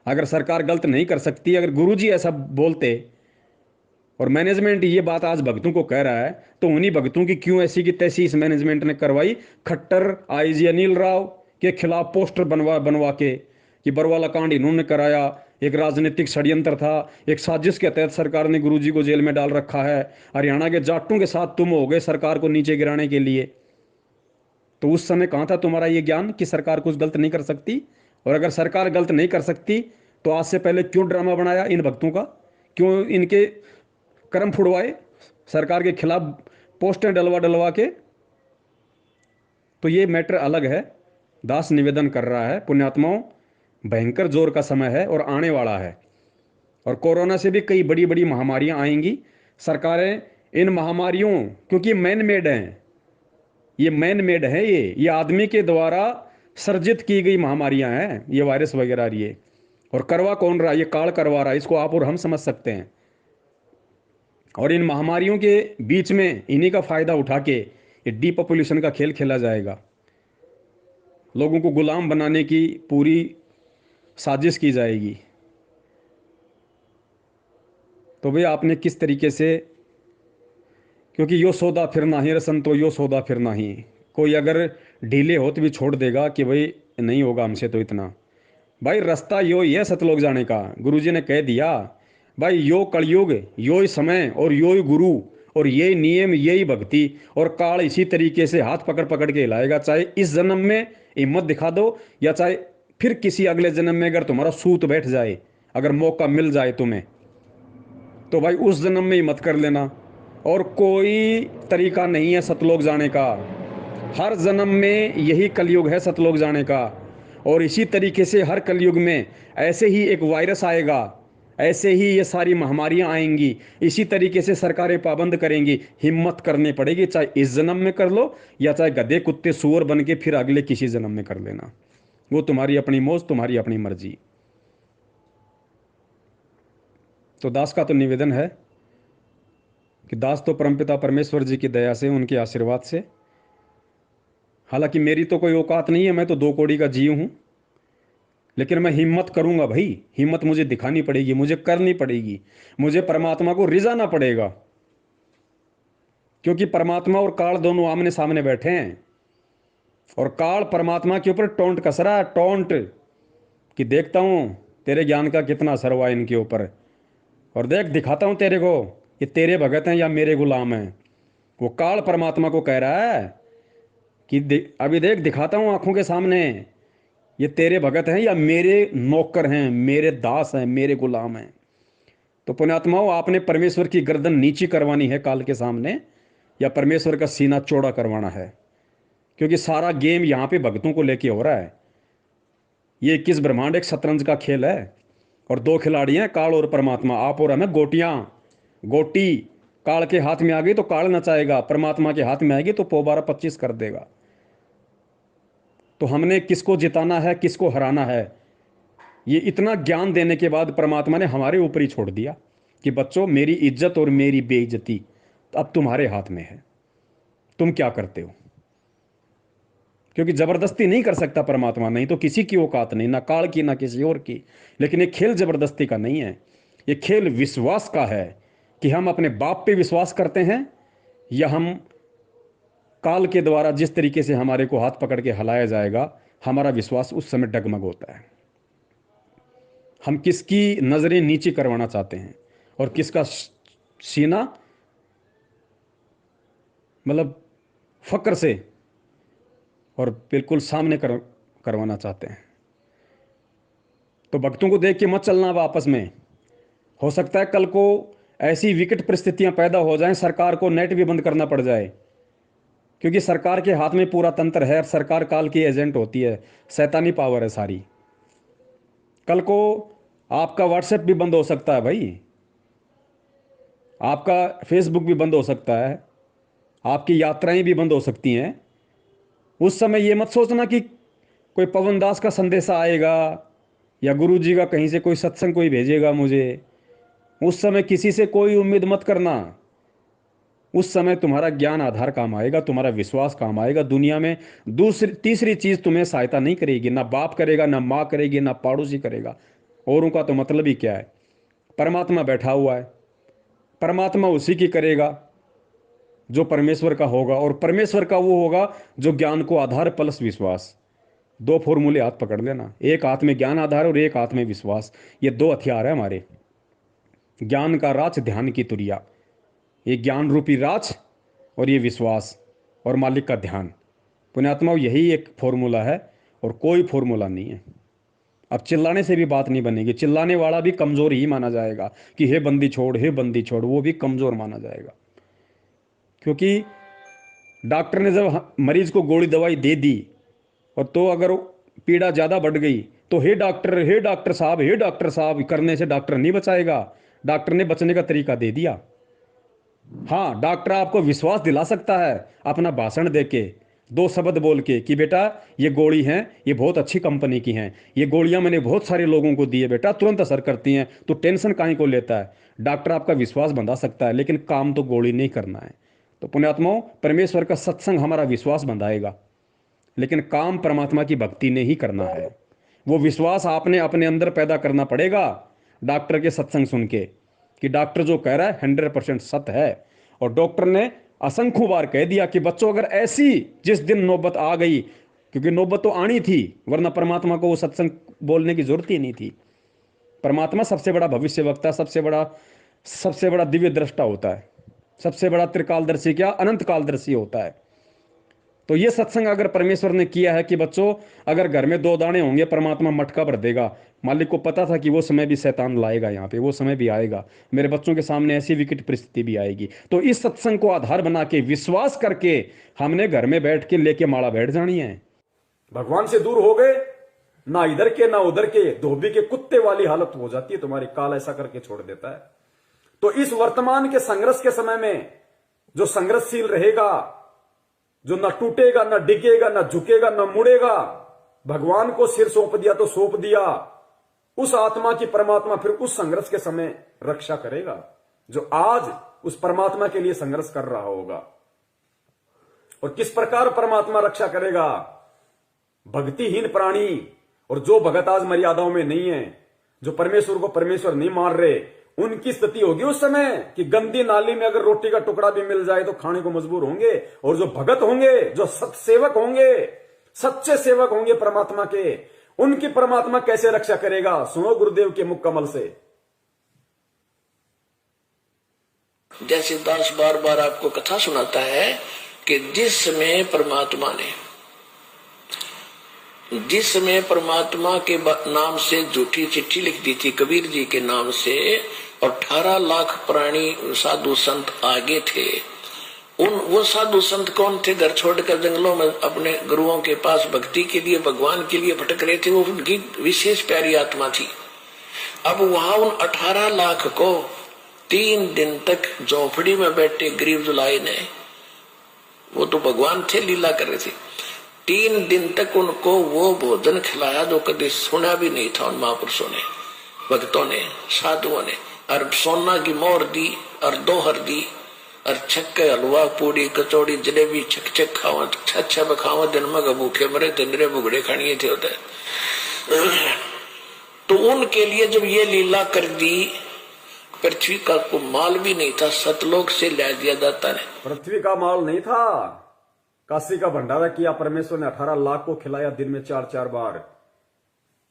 अगर सरकार गलत नहीं कर सकती, अगर गुरुजी ऐसा बोलते और मैनेजमेंट ये बात आज भक्तों को कह रहा है, तो उन्हीं भक्तों की क्यों ऐसी की तैसी इस मैनेजमेंट ने करवाई, खट्टर आईजी अनिल राव के खिलाफ पोस्टर बनवा बनवा के कि बरवाला कांड इन्होंने कराया, एक राजनीतिक षड्यंत्र था, एक साजिश के तहत सरकार ने गुरुजी को जेल में डाल रखा है, हरियाणा के जाटों के साथ तुम हो गए सरकार को नीचे गिराने के लिए। तो उस समय कहाँ था तुम्हारा ये ज्ञान कि सरकार कुछ गलत नहीं कर सकती? और अगर सरकार गलत नहीं कर सकती तो आज से पहले क्यों ड्रामा बनाया इन भक्तों का, क्यों इनके कर्म फुड़वाए सरकार के खिलाफ पोस्टें डलवा डलवा के? तो ये मैटर अलग है। दास निवेदन कर रहा है पुण्यात्माओं, भयंकर जोर का समय है और आने वाला है। और कोरोना से भी कई बड़ी बड़ी महामारियां आएंगी। सरकारें इन महामारियों, क्योंकि मैन मेड हैं, ये मैन मेड है, ये आदमी के द्वारा सर्जित की गई महामारियां हैं, ये वायरस वगैरह ये। और करवा कौन रहा? ये काल करवा रहा है, इसको आप और हम समझ सकते हैं। और इन महामारियों के बीच में इन्हीं का फायदा उठा के ये डीपॉपुलेशन का खेल खेला जाएगा, लोगों को गुलाम बनाने की पूरी साजिश की जाएगी। तो भाई आपने किस तरीके से, क्योंकि यो सौदा फिर नहीं रसन, तो यो सौदा फिर नहीं। कोई अगर ढीले हो तो भी छोड़ देगा कि भाई नहीं होगा हमसे तो इतना। भाई रास्ता यो ही है सतलोक जाने का, गुरुजी ने कह दिया। भाई यो कलयुग, यो ही समय और यो ही गुरु और यही नियम, यही भक्ति, और काल इसी तरीके से हाथ पकड़ पकड़ के हिलाएगा। चाहे इस जन्म में हिम्मत दिखा दो या चाहे फिर किसी अगले जन्म में अगर तुम्हारा सूत बैठ जाए, अगर मौका मिल जाए तुम्हें, तो भाई उस जन्म में ही मत कर लेना। और कोई तरीका नहीं है सतलोक जाने का, हर जन्म में यही कलयुग है सतलोक जाने का। और इसी तरीके से हर कलयुग में ऐसे ही एक वायरस आएगा, ऐसे ही ये सारी महामारियां आएंगी, इसी तरीके से सरकारें पाबंद करेंगी। हिम्मत करनी पड़ेगी, चाहे इस जन्म में कर लो या चाहे गधे कुत्ते सूअर बन के फिर अगले किसी जन्म में कर लेना। वो तुम्हारी अपनी मौज, तुम्हारी अपनी मर्जी। तो दास का तो निवेदन है कि दास तो परमपिता परमेश्वर जी की दया से, उनके आशीर्वाद से, हालांकि मेरी तो कोई औकात नहीं है, मैं तो 2 कौड़ी का जीव हूं, लेकिन मैं हिम्मत करूंगा भाई। हिम्मत मुझे दिखानी पड़ेगी, मुझे करनी पड़ेगी, मुझे परमात्मा को रिझाना पड़ेगा। क्योंकि परमात्मा और काल दोनों आमने सामने बैठे हैं, और काल परमात्मा के ऊपर टोंट कस रहा है, टोंट, कि देखता हूं तेरे ज्ञान का कितना असर हुआ इनके ऊपर, और देख दिखाता हूं तेरे को ये तेरे भगत हैं या मेरे गुलाम हैं। वो काल परमात्मा को कह रहा है कि अभी देख दिखाता हूं आंखों के सामने, ये तेरे भगत हैं या मेरे नौकर हैं, मेरे दास हैं, मेरे गुलाम हैं। तो पुण्यात्माओं, आपने परमेश्वर की गर्दन नीची करवानी है काल के सामने, या परमेश्वर का सीना चौड़ा करवाना है? क्योंकि सारा गेम यहाँ पे भक्तों को लेके हो रहा है। ये 21 ब्रह्मांड एक शतरंज का खेल है, और 2 खिलाड़ी हैं, काल और परमात्मा, आप और हमें गोटियां। गोटी काल के हाथ में आ गई तो काल नचाएगा, परमात्मा के हाथ में आएगी तो पोबारा 25 कर देगा। तो हमने किसको जिताना है, किसको हराना है, ये इतना ज्ञान देने के बाद परमात्मा ने हमारे ऊपर ही छोड़ दिया कि बच्चों, मेरी इज्जत और मेरी बेइज्जती अब तुम्हारे हाथ में है, तुम क्या करते हो। क्योंकि जबरदस्ती नहीं कर सकता परमात्मा, नहीं तो किसी की औकात नहीं, ना काल की ना किसी और की। लेकिन ये खेल जबरदस्ती का नहीं है, ये खेल विश्वास का है, कि हम अपने बाप पे विश्वास करते हैं या हम काल के द्वारा जिस तरीके से हमारे को हाथ पकड़ के हिलाया जाएगा, हमारा विश्वास उस समय डगमग होता है। हम किसकी नजरें नीची करवाना चाहते हैं और किसका सीना मतलब फक्र से और बिल्कुल सामने करवाना चाहते हैं। तो भक्तों को देख के मत चलना अब आपस में, हो सकता है कल को ऐसी विकट परिस्थितियां पैदा हो जाएं, सरकार को नेट भी बंद करना पड़ जाए, क्योंकि सरकार के हाथ में पूरा तंत्र है और सरकार काल की एजेंट होती है, शैतानी पावर है सारी। कल को आपका व्हाट्सएप भी बंद हो सकता है भाई, आपका फेसबुक भी बंद हो सकता है, आपकी यात्राएं भी बंद हो सकती हैं। उस समय ये मत सोचना कि कोई पवन दास का संदेशा आएगा या गुरु जी का कहीं से कोई सत्संग कोई भेजेगा मुझे। उस समय किसी से कोई उम्मीद मत करना। उस समय तुम्हारा ज्ञान आधार काम आएगा, तुम्हारा विश्वास काम आएगा। दुनिया में दूसरी तीसरी चीज तुम्हें सहायता नहीं करेगी, ना बाप करेगा, ना माँ करेगी, ना पड़ोसी करेगा। औरों का तो मतलब ही क्या है। परमात्मा बैठा हुआ है, परमात्मा उसी की करेगा जो परमेश्वर का होगा, और परमेश्वर का वो होगा जो ज्ञान को आधार प्लस विश्वास। दो फॉर्मूले हाथ पकड़ लेना, एक हाथ में ज्ञान आधार और एक हाथ में विश्वास। ये दो हथियार है हमारे। ज्ञान का राज, ध्यान की तुरिया। ये ज्ञान रूपी राज और ये विश्वास और मालिक का ध्यान। पुण्यात्माओं, यही एक फॉर्मूला है और कोई फॉर्मूला नहीं है। अब चिल्लाने से भी बात नहीं बनेगी। चिल्लाने वाला भी कमजोर ही माना जाएगा कि हे बंदी छोड़, हे बंदी छोड़, वो भी कमजोर माना जाएगा। क्योंकि डॉक्टर ने जब मरीज को गोली दवाई दे दी और तो अगर पीड़ा ज़्यादा बढ़ गई तो हे डॉक्टर साहब, हे डॉक्टर साहब करने से डॉक्टर नहीं बचाएगा। डॉक्टर ने बचने का तरीका दे दिया। हाँ, डॉक्टर आपको विश्वास दिला सकता है अपना भाषण देके, दो शब्द बोल के कि बेटा ये गोली हैं, ये बहुत अच्छी कंपनी की हैं, ये गोलियां मैंने बहुत सारे लोगों को दी है बेटा, तुरंत असर करती हैं, तो टेंशन काहे को लेता है। डॉक्टर आपका विश्वास बंधा सकता है, लेकिन काम तो गोली नहीं करना है। तो पुण्यात्माओं, परमेश्वर का सत्संग हमारा विश्वास बंधाएगा, लेकिन काम परमात्मा की भक्ति ने ही करना है। वो विश्वास आपने अपने अंदर पैदा करना पड़ेगा डॉक्टर के सत्संग सुन के, कि डॉक्टर जो कह रहा है 100% सत्य है। और डॉक्टर ने असंख्य बार कह दिया कि बच्चों अगर ऐसी जिस दिन नौबत आ गई, क्योंकि नौबत तो आनी थी, वरना परमात्मा को वो सत्संग बोलने की जरूरत ही नहीं थी। परमात्मा सबसे बड़ा भविष्यवक्ता, सबसे बड़ा दिव्य दृष्टा होता है, सबसे बड़ा त्रिकालदर्शी, क्या अनंत कालदर्शी होता है। तो ये सत्संग अगर परमेश्वर ने किया है कि बच्चों अगर घर में 2 दाने होंगे, परमात्मा मटका भर देगा। मालिक को पता था कि वो समय भी शैतान लाएगा, यहाँ पे वो समय भी आएगा, मेरे बच्चों के सामने ऐसी विकट परिस्थिति भी आएगी। तो इस सत्संग को आधार बना के, विश्वास करके हमने घर में बैठ के लेके माला बैठ जानी है। भगवान से दूर हो गए, ना इधर के ना उधर के, धोबी के कुत्ते वाली हालत हो जाती है तुम्हारी। काल ऐसा करके छोड़ देता है। तो इस वर्तमान के संघर्ष के समय में जो संघर्षशील रहेगा, जो न टूटेगा, न डिगेगा, न झुकेगा, न मुड़ेगा, भगवान को सिर सौंप दिया तो सौंप दिया, उस आत्मा की परमात्मा फिर उस संघर्ष के समय रक्षा करेगा, जो आज उस परमात्मा के लिए संघर्ष कर रहा होगा। और किस प्रकार परमात्मा रक्षा करेगा? भक्तिहीन प्राणी और जो भगत आज मर्यादाओं में नहीं है, जो परमेश्वर को परमेश्वर नहीं मान रहे, उनकी स्थिति होगी उस समय कि गंदी नाली में अगर रोटी का टुकड़ा भी मिल जाए तो खाने को मजबूर होंगे। और जो भगत होंगे, जो सत्सेवक होंगे, सच्चे सेवक होंगे परमात्मा के, उनकी परमात्मा कैसे रक्षा करेगा? सुनो गुरुदेव के मुख कमल से। जैसे दास बार बार आपको कथा सुनाता है कि जिस समय परमात्मा के नाम से झूठी चिट्ठी लिख दी थी कबीर जी के नाम से, और 18 लाख प्राणी साधु संत आगे थे। वो साधु संत कौन थे? घर छोड़कर जंगलों में अपने गुरुओं के पास भक्ति के लिए, भगवान के लिए भटक रहे थे। वो उनकी विशेष प्यारी आत्मा थी। अब वहां उन 18 लाख को 3 दिन तक झोपड़ी में बैठे गरीब जुलाई ने, वो तो भगवान थे, लीला कर रहे थे, 3 दिन तक उनको वो भोजन खिलाया जो कभी सुना भी नहीं था उन महापुरुषों ने, भक्तों ने, साधुओं ने। और सोना की मोहर दी और दोहर दी, और छक्के हलवा पूड़ी कचौड़ी जलेबी छक खावा, छा बखावा, दिन में भूखे मरे तिंदरे बुगड़े खानिए थे होते। तो उनके लिए जब ये लीला कर दी, पृथ्वी का को माल भी नहीं था, सतलोक से ला दिया जाता है। पृथ्वी का माल नहीं था, काशी का भंडारा किया परमेश्वर ने, 18 लाख को खिलाया दिन में 4-4 बार।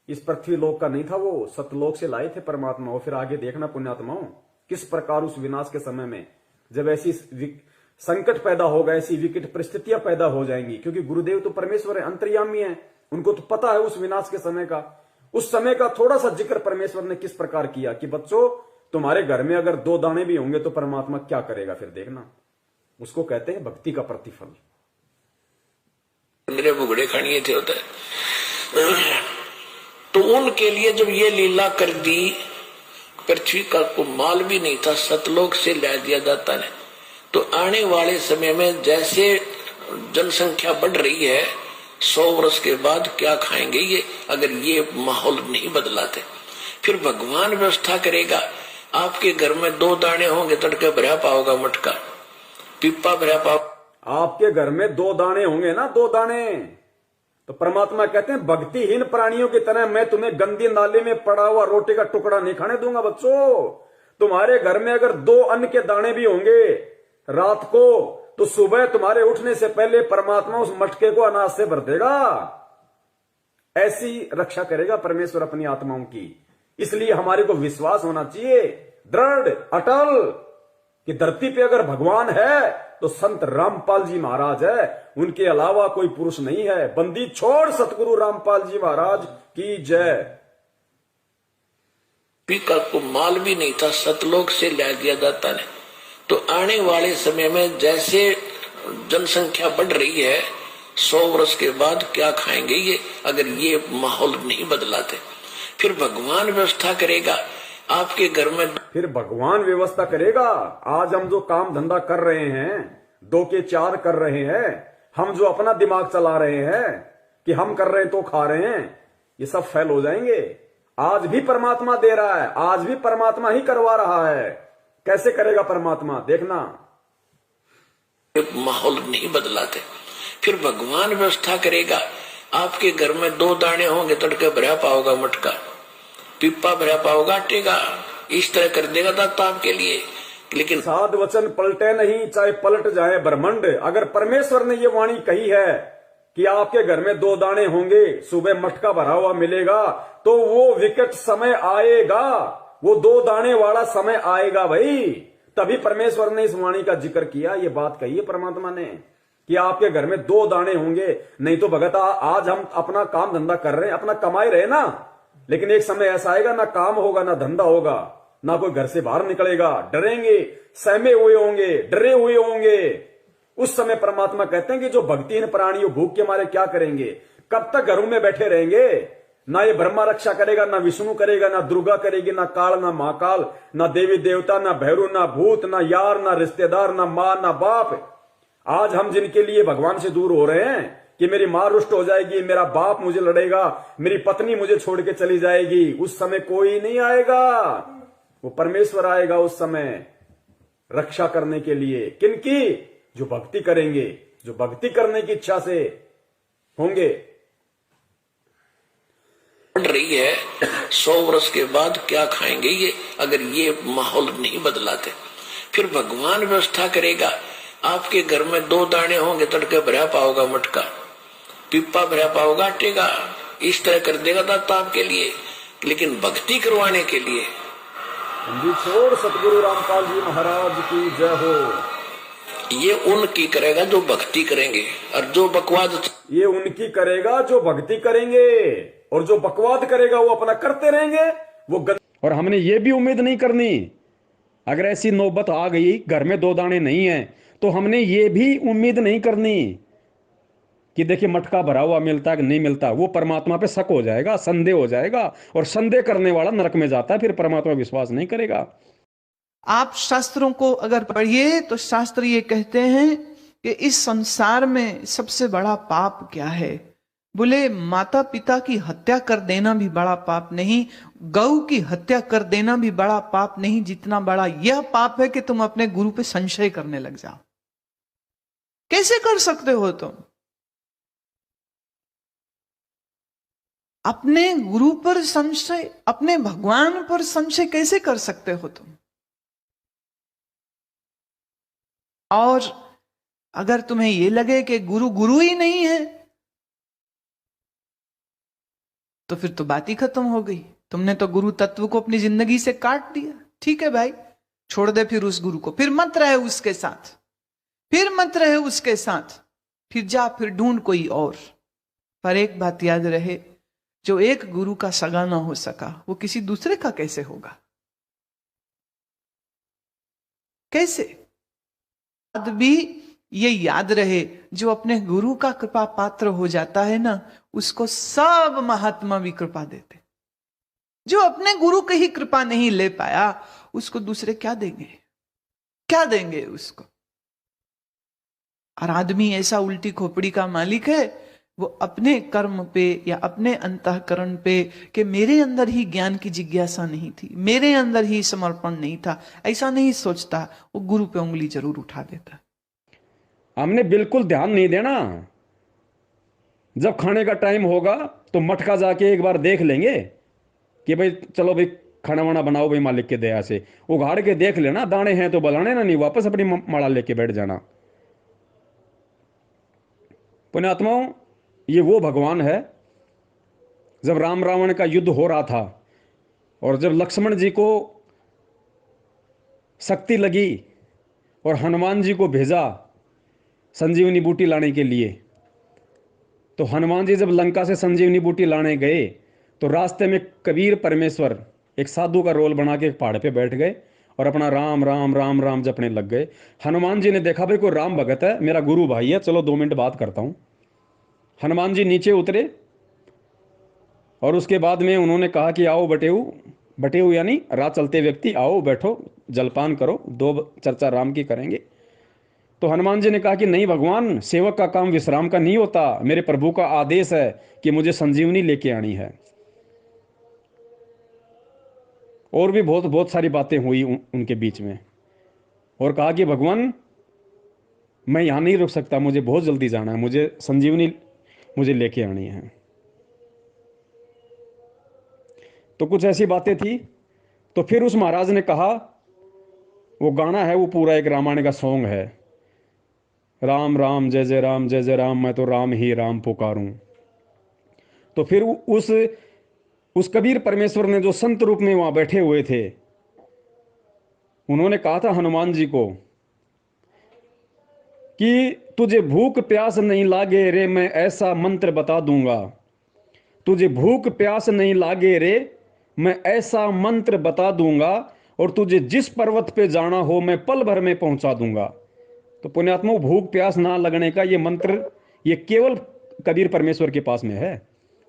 इस पृथ्वी लोक का नहीं था, वो सतलोक से लाए थे परमात्मा। और फिर आगे देखना पुण्यात्माओं, किस प्रकार उस विनाश के समय में जब ऐसी संकट पैदा होगा, ऐसी विकट परिस्थितियां पैदा हो जाएंगी, क्योंकि गुरुदेव तो परमेश्वर है, अंतर्यामी है, उनको तो पता है उस विनाश के समय का। उस समय का थोड़ा सा जिक्र परमेश्वर ने किस प्रकार किया कि बच्चों तुम्हारे घर में अगर 2 दाने भी होंगे तो परमात्मा क्या करेगा फिर देखना। उसको कहते हैं भक्ति का प्रतिफल। मेरे बुगड़े खड़िए थे होते, तो उनके लिए जब ये लीला कर दी, पृथ्वी का को माल भी नहीं था, सतलोक से ला दिया जाता है। तो आने वाले समय में जैसे जनसंख्या बढ़ रही है, 100 वर्ष के बाद क्या खाएंगे ये, अगर ये माहौल नहीं बदलाते। फिर भगवान व्यवस्था करेगा। आपके घर में 2 दाने होंगे, तड़के भरा पाओगा मटका, पिप्पा भरा पाओ। आपके घर में 2 दाने होंगे ना, 2 दाने, तो परमात्मा कहते हैं भक्तिहीन प्राणियों की तरह मैं तुम्हें गंदी नाली में पड़ा हुआ रोटी का टुकड़ा नहीं खाने दूंगा। बच्चों, तुम्हारे घर में अगर 2 अन्न के दाने भी होंगे रात को, तो सुबह तुम्हारे उठने से पहले परमात्मा उस मटके को अनाज से भर देगा। ऐसी रक्षा करेगा परमेश्वर अपनी आत्माओं की। इसलिए हमारे को विश्वास होना चाहिए दृढ़ अटल कि धरती पे अगर भगवान है तो संत रामपाल जी महाराज है, उनके अलावा कोई पुरुष नहीं है। बंदी छोड़ सतगुरु रामपाल जी महाराज की जय। पीका को माल भी नहीं था, सतलोक से ला दिया जाता है। तो आने वाले समय में जैसे जनसंख्या बढ़ रही है, 100 वर्ष के बाद क्या खाएंगे ये, अगर ये माहौल नहीं बदलाते। फिर भगवान व्यवस्था करेगा। आपके घर में फिर भगवान व्यवस्था करेगा। आज हम जो काम धंधा कर रहे हैं, 2 के 4 कर रहे हैं, हम जो अपना दिमाग चला रहे हैं कि हम कर रहे हैं तो खा रहे हैं, ये सब फेल हो जाएंगे। आज भी परमात्मा दे रहा है, आज भी परमात्मा ही करवा रहा है। कैसे करेगा परमात्मा, देखना। माहौल नहीं बदलाते। फिर भगवान व्यवस्था करेगा। आपके घर में 2 दाने होंगे, तड़के भरा पाओगा मटका, पिप्पा भरा पाओगा आटे का, इस तरह कर देगा दाता आपके लिए। लेकिन साध वचन पलटे नहीं, चाहे पलट जाए ब्रह्मांड। अगर परमेश्वर ने ये वाणी कही है कि आपके घर में 2 दाने होंगे, सुबह मटका भरा हुआ मिलेगा, तो वो विकट समय आएगा, वो 2 दाने वाला समय आएगा भाई। तभी परमेश्वर ने इस वाणी का जिक्र किया। ये बात कही है परमात्मा ने कि आपके घर में 2 दाने होंगे। नहीं तो भगत आज हम अपना काम धंधा कर रहे हैं, अपना कमाई रहे ना, लेकिन एक समय ऐसा आएगा ना काम होगा, ना धंधा होगा, ना कोई घर से बाहर निकलेगा, डरेंगे, सहमे हुए होंगे, डरे हुए होंगे। उस समय परमात्मा कहते हैं कि जो भक्तिहीन प्राणी भूख के मारे क्या करेंगे, कब तक घरों में बैठे रहेंगे। ना ये ब्रह्मा रक्षा करेगा, ना विष्णु करेगा, ना दुर्गा करेगी, ना काल, ना महाकाल, ना देवी देवता, ना भैरू, ना भूत, ना यार, ना रिश्तेदार, ना मां, ना बाप। आज हम जिनके लिए भगवान से दूर हो रहे हैं कि मेरी मां रुष्ट हो जाएगी, मेरा बाप मुझे लड़ेगा, मेरी पत्नी मुझे छोड़ के चली जाएगी, उस समय कोई नहीं आएगा, वो परमेश्वर आएगा उस समय रक्षा करने के लिए। किनकी? जो भक्ति करेंगे, जो भक्ति करने की इच्छा से होंगे। बढ़ रही है, 100 वर्ष के बाद क्या खाएंगे ये, अगर ये माहौल नहीं बदलाते। फिर भगवान व्यवस्था करेगा। आपके घर में 2 दाने होंगे, तड़के भरा पाओगा मटका, पिप्पा भरा पाओगा आटे का, इस तरह कर देगा दाता आपके लिए। लेकिन भक्ति करवाने के लिए छोड़ सतगुरु रामपाल जी महाराज की जय हो। ये उनकी करेगा जो भक्ति करेंगे, और जो बकवाद, ये उनकी करेगा जो भक्ति करेंगे, और जो बकवाद करेगा वो अपना करते रहेंगे। वो और हमने ये भी उम्मीद नहीं करनी, अगर ऐसी नौबत आ गई घर में 2 दाने नहीं है, तो हमने ये भी उम्मीद नहीं करनी कि देखिए मटका भरा हुआ मिलता है कि नहीं मिलता। वो परमात्मा पे शक हो जाएगा, संदेह हो जाएगा, और संदेह करने वाला नरक में जाता है, फिर परमात्मा विश्वास नहीं करेगा। आप शास्त्रों को अगर पढ़िए तो शास्त्र ये कहते हैं कि इस संसार में सबसे बड़ा पाप क्या है। बोले माता पिता की हत्या कर देना भी बड़ा पाप नहीं, गौ की हत्या कर देना भी बड़ा पाप नहीं, जितना बड़ा यह पाप है कि तुम अपने गुरु पे संशय करने लग जाओ। कैसे कर सकते हो तुम? अपने गुरु पर संशय, अपने भगवान पर संशय कैसे कर सकते हो तुम? और अगर तुम्हें यह लगे कि गुरु गुरु ही नहीं है, तो फिर तो बात ही खत्म हो गई। तुमने तो गुरु तत्व को अपनी जिंदगी से काट दिया। ठीक है भाई, छोड़ दे फिर उस गुरु को, फिर मत रहे उसके साथ, फिर मत रहे उसके साथ, फिर जा, फिर ढूंढ कोई और। पर एक बात याद रहे, जो एक गुरु का सगा ना हो सका, वो किसी दूसरे का कैसे होगा? कैसे? बाद भी ये याद रहे, जो अपने गुरु का कृपा पात्र हो जाता है ना, उसको सब महात्मा भी कृपा देते। जो अपने गुरु की ही कृपा नहीं ले पाया, उसको दूसरे क्या देंगे? क्या देंगे उसको? और आदमी ऐसा उल्टी खोपड़ी का मालिक है, वो अपने कर्म पे या अपने अंतःकरण पे, कि मेरे अंदर ही ज्ञान की जिज्ञासा नहीं थी, मेरे अंदर ही समर्पण नहीं था, ऐसा नहीं सोचता, वो गुरु पे उंगली जरूर उठा देता। हमने बिल्कुल ध्यान नहीं देना। जब खाने का टाइम होगा तो मटका जाके एक बार देख लेंगे कि भाई चलो भाई खाना वाना बनाओ भाई मालिक के दया से, उघाड़ के देख लेना, दाने हैं तो बलाने ना, नहीं वापस अपनी माड़ा लेके बैठ जाना। पुण्यात्माओं, ये वो भगवान है, जब राम रावण का युद्ध हो रहा था और जब लक्ष्मण जी को शक्ति लगी और हनुमान जी को भेजा संजीवनी बूटी लाने के लिए, तो हनुमान जी जब लंका से संजीवनी बूटी लाने गए तो रास्ते में कबीर परमेश्वर एक साधु का रोल बना के एक पहाड़ पे बैठ गए और अपना राम राम राम राम जपने लग गए। हनुमान जी ने देखा भाई कोई राम भगत है, मेरा गुरु भाई है, चलो 2 मिनट बात करता हूं। हनुमान जी नीचे उतरे और उसके बाद में उन्होंने कहा कि आओ बटेऊ, बटेऊ यानी राह चलते व्यक्ति, आओ बैठो जलपान करो, 2 चर्चा राम की करेंगे। तो हनुमान जी ने कहा कि नहीं भगवान, सेवक का काम विश्राम का नहीं होता, मेरे प्रभु का आदेश है कि मुझे संजीवनी लेके आनी है। और भी बहुत बहुत सारी बातें हुई उनके बीच में, और कहा कि भगवान मैं यहां नहीं रुक सकता, मुझे बहुत जल्दी जाना है, मुझे संजीवनी मुझे लेके आनी है। तो कुछ ऐसी बातें थी। तो फिर उस महाराज ने कहा, वो गाना है, वो पूरा एक रामायण का सॉन्ग है, राम राम जय जय राम जय जय राम, मैं तो राम ही राम पुकारूं। तो फिर उस कबीर परमेश्वर ने जो संत रूप में वहां बैठे हुए थे, उन्होंने कहा था हनुमान जी को कि तुझे भूख प्यास नहीं लागे रे, मैं ऐसा मंत्र बता दूंगा। तुझे भूख प्यास नहीं लागे रे, मैं ऐसा मंत्र बता दूंगा, और तुझे जिस पर्वत पे जाना हो मैं पल भर में पहुंचा दूंगा। तो पुण्यात्मा, भूख प्यास ना लगने का ये मंत्र, ये केवल कबीर परमेश्वर के पास में है,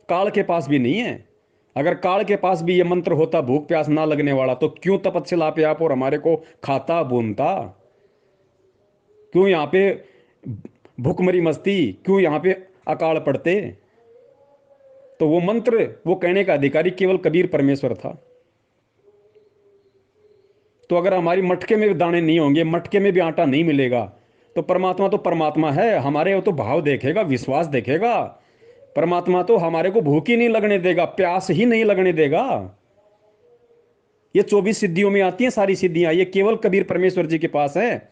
काल के पास भी नहीं है। अगर काल के पास भी ये मंत्र होता भूख प्यास ना लगने वाला, तो क्यों तपस्या पे आप और हमारे को खाता बूनता? क्यों यहां पे भूखमरी मस्ती, क्यों यहां पे अकाल पड़ते? तो वो मंत्र, वो कहने का अधिकारी केवल कबीर परमेश्वर था। तो अगर हमारी मटके में भी दाने नहीं होंगे, मटके में भी आटा नहीं मिलेगा, तो परमात्मा है, हमारे तो भाव देखेगा, विश्वास देखेगा। परमात्मा तो हमारे को भूख ही नहीं लगने देगा, प्यास ही नहीं लगने देगा। ये 24 सिद्धियों में आती हैं सारी सिद्धियां, ये केवल कबीर परमेश्वर जी के पास है।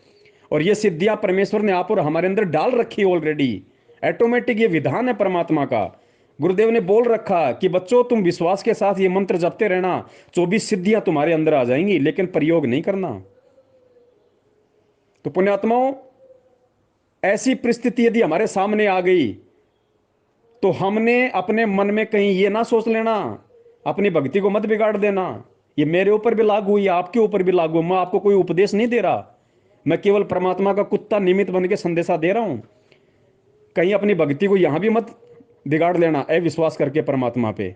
और ये सिद्धियां परमेश्वर ने आप और हमारे अंदर डाल रखी है ऑलरेडी, ऑटोमेटिक ये विधान है परमात्मा का। गुरुदेव ने बोल रखा कि बच्चों तुम विश्वास के साथ ये मंत्र जपते रहना, 24 सिद्धियां तुम्हारे अंदर आ जाएंगी, लेकिन प्रयोग नहीं करना। तो पुण्यात्माओं, ऐसी परिस्थिति यदि हमारे सामने आ गई, तो हमने अपने मन में कहीं ये ना सोच लेना, अपनी भक्ति को मत बिगाड़ देना। ये मेरे ऊपर भी लागू हुई, आपके ऊपर भी लागू। मैं आपको कोई उपदेश नहीं दे रहा, मैं केवल परमात्मा का कुत्ता निमित्त बन के संदेशा दे रहा हूं। कहीं अपनी भक्ति को यहां भी मत बिगाड़ लेना अविश्वास करके परमात्मा पे।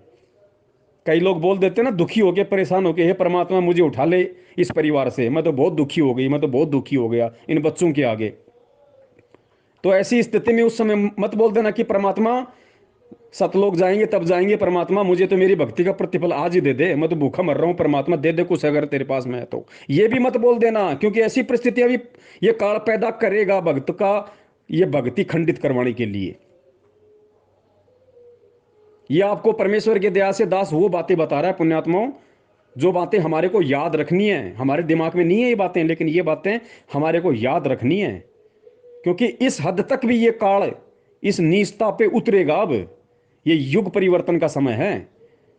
कई लोग बोल देते ना, दुखी होके परेशान होके, हे परमात्मा मुझे उठा ले इस परिवार से, मैं तो बहुत दुखी हो गई, मैं तो बहुत दुखी हो गया इन बच्चों के आगे। तो ऐसी स्थिति में उस समय मत बोल देना कि परमात्मा सतलोक जाएंगे तब जाएंगे, परमात्मा मुझे तो मेरी भक्ति का प्रतिफल आज ही दे दे, मैं तो भूखा मर रहा हूं, परमात्मा दे दे कुछ अगर तेरे पास में है तो। ये भी मत बोल देना, क्योंकि ऐसी परिस्थितियां भी ये काल पैदा करेगा भक्त का, ये भक्ति खंडित करवाने के लिए। ये आपको परमेश्वर के दया से दास वो बातें बता रहा है पुण्यात्माओं, जो बातें हमारे को याद रखनी है। हमारे दिमाग में नहीं है ये बातें, लेकिन ये बातें हमारे को याद रखनी है, क्योंकि इस हद तक भी ये काल इस नीचता पे उतरेगा। अब ये युग परिवर्तन का समय है।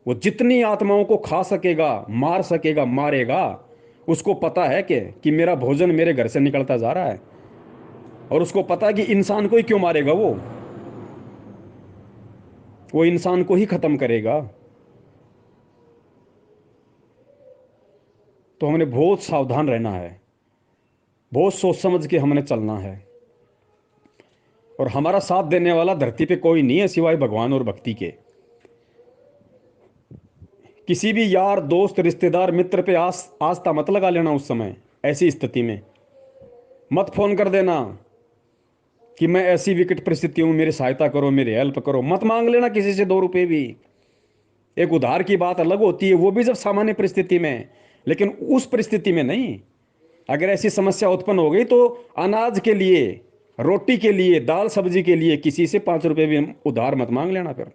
वो जितनी आत्माओं को खा सकेगा, मार सकेगा, मारेगा। उसको पता है कि मेरा भोजन मेरे घर से निकलता जा रहा है, और उसको पता है कि इंसान को ही क्यों मारेगा, वो इंसान को ही खत्म करेगा। तो हमने बहुत सावधान रहना है। बहुत सोच समझ के हमने चलना है। और हमारा साथ देने वाला धरती पे कोई नहीं है सिवाय भगवान और भक्ति के। किसी भी यार दोस्त रिश्तेदार मित्र पे आस्था मत लगा लेना उस समय। ऐसी स्थिति में मत फोन कर देना कि मैं ऐसी विकट परिस्थिति हूं, मेरी सहायता करो, मेरी हेल्प करो। मत मांग लेना किसी से 2 रुपए भी। एक उधार की बात अलग होती है, वो भी जब सामान्य परिस्थिति में, लेकिन उस परिस्थिति में नहीं। अगर ऐसी समस्या उत्पन्न हो गई तो अनाज के लिए, रोटी के लिए, दाल सब्जी के लिए किसी से 5 रुपए भी उधार मत मांग लेना। फिर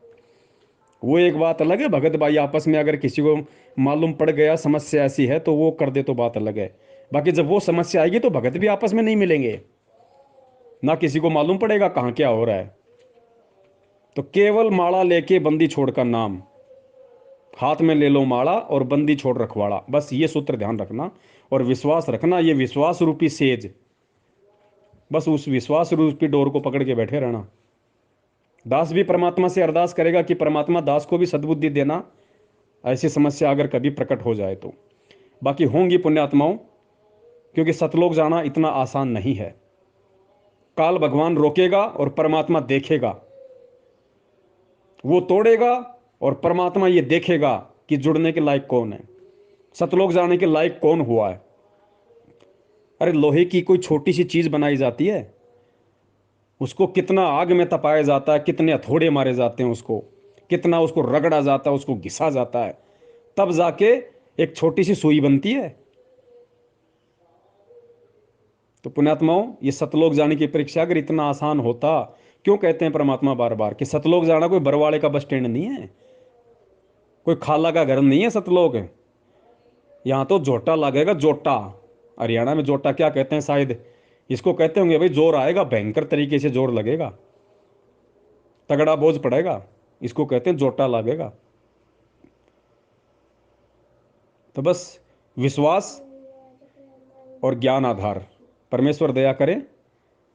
वो एक बात अलग है। भगत भाई आपस में अगर किसी को मालूम पड़ गया समस्या ऐसी है तो वो कर दे तो बात अलग है। बाकी जब वो समस्या आएगी तो भगत भी आपस में नहीं मिलेंगे, ना किसी को मालूम पड़ेगा कहाँ क्या हो रहा है। तो केवल माला लेके बंदी छोड़ का नाम, हाथ में ले लो माला और बंदी छोड़ रखवाड़ा, बस ये सूत्र ध्यान रखना। और विश्वास रखना, ये विश्वास रूपी सेज, बस उस विश्वास रूपी डोर को पकड़ के बैठे रहना। दास भी परमात्मा से अरदास करेगा कि परमात्मा दास को भी सद्बुद्धि देना, ऐसी समस्या अगर कभी प्रकट हो जाए तो। बाकी होंगी पुण्यात्माओं, क्योंकि सतलोक जाना इतना आसान नहीं है। काल भगवान रोकेगा और परमात्मा देखेगा, वो तोड़ेगा और परमात्मा ये देखेगा कि जुड़ने के लायक कौन है, सतलोक जाने के लायक कौन हुआ है। अरे लोहे की कोई छोटी सी चीज बनाई जाती है, उसको कितना आग में तपाया जाता है, कितने हथौड़े मारे जाते हैं उसको, कितना उसको रगड़ा जाता है, उसको घिसा जाता है, तब जाके एक छोटी सी सुई बनती है। तो पुण्यात्माओं, ये सतलोक जाने की परीक्षा अगर इतना आसान होता, क्यों कहते हैं परमात्मा बार बार कि सतलोक जाना कोई बरवाड़े का बस स्टैंड नहीं है, कोई खाला का घर नहीं है सतलोक। यहां तो जोटा लगेगा, जोटा। हरियाणा में जोटा क्या कहते हैं, शायद इसको कहते होंगे भाई, जोर आएगा, भयंकर तरीके से जोर लगेगा, तगड़ा बोझ पड़ेगा, इसको कहते हैं जोटा लगेगा। तो बस विश्वास और ज्ञान आधार, परमेश्वर दया करें,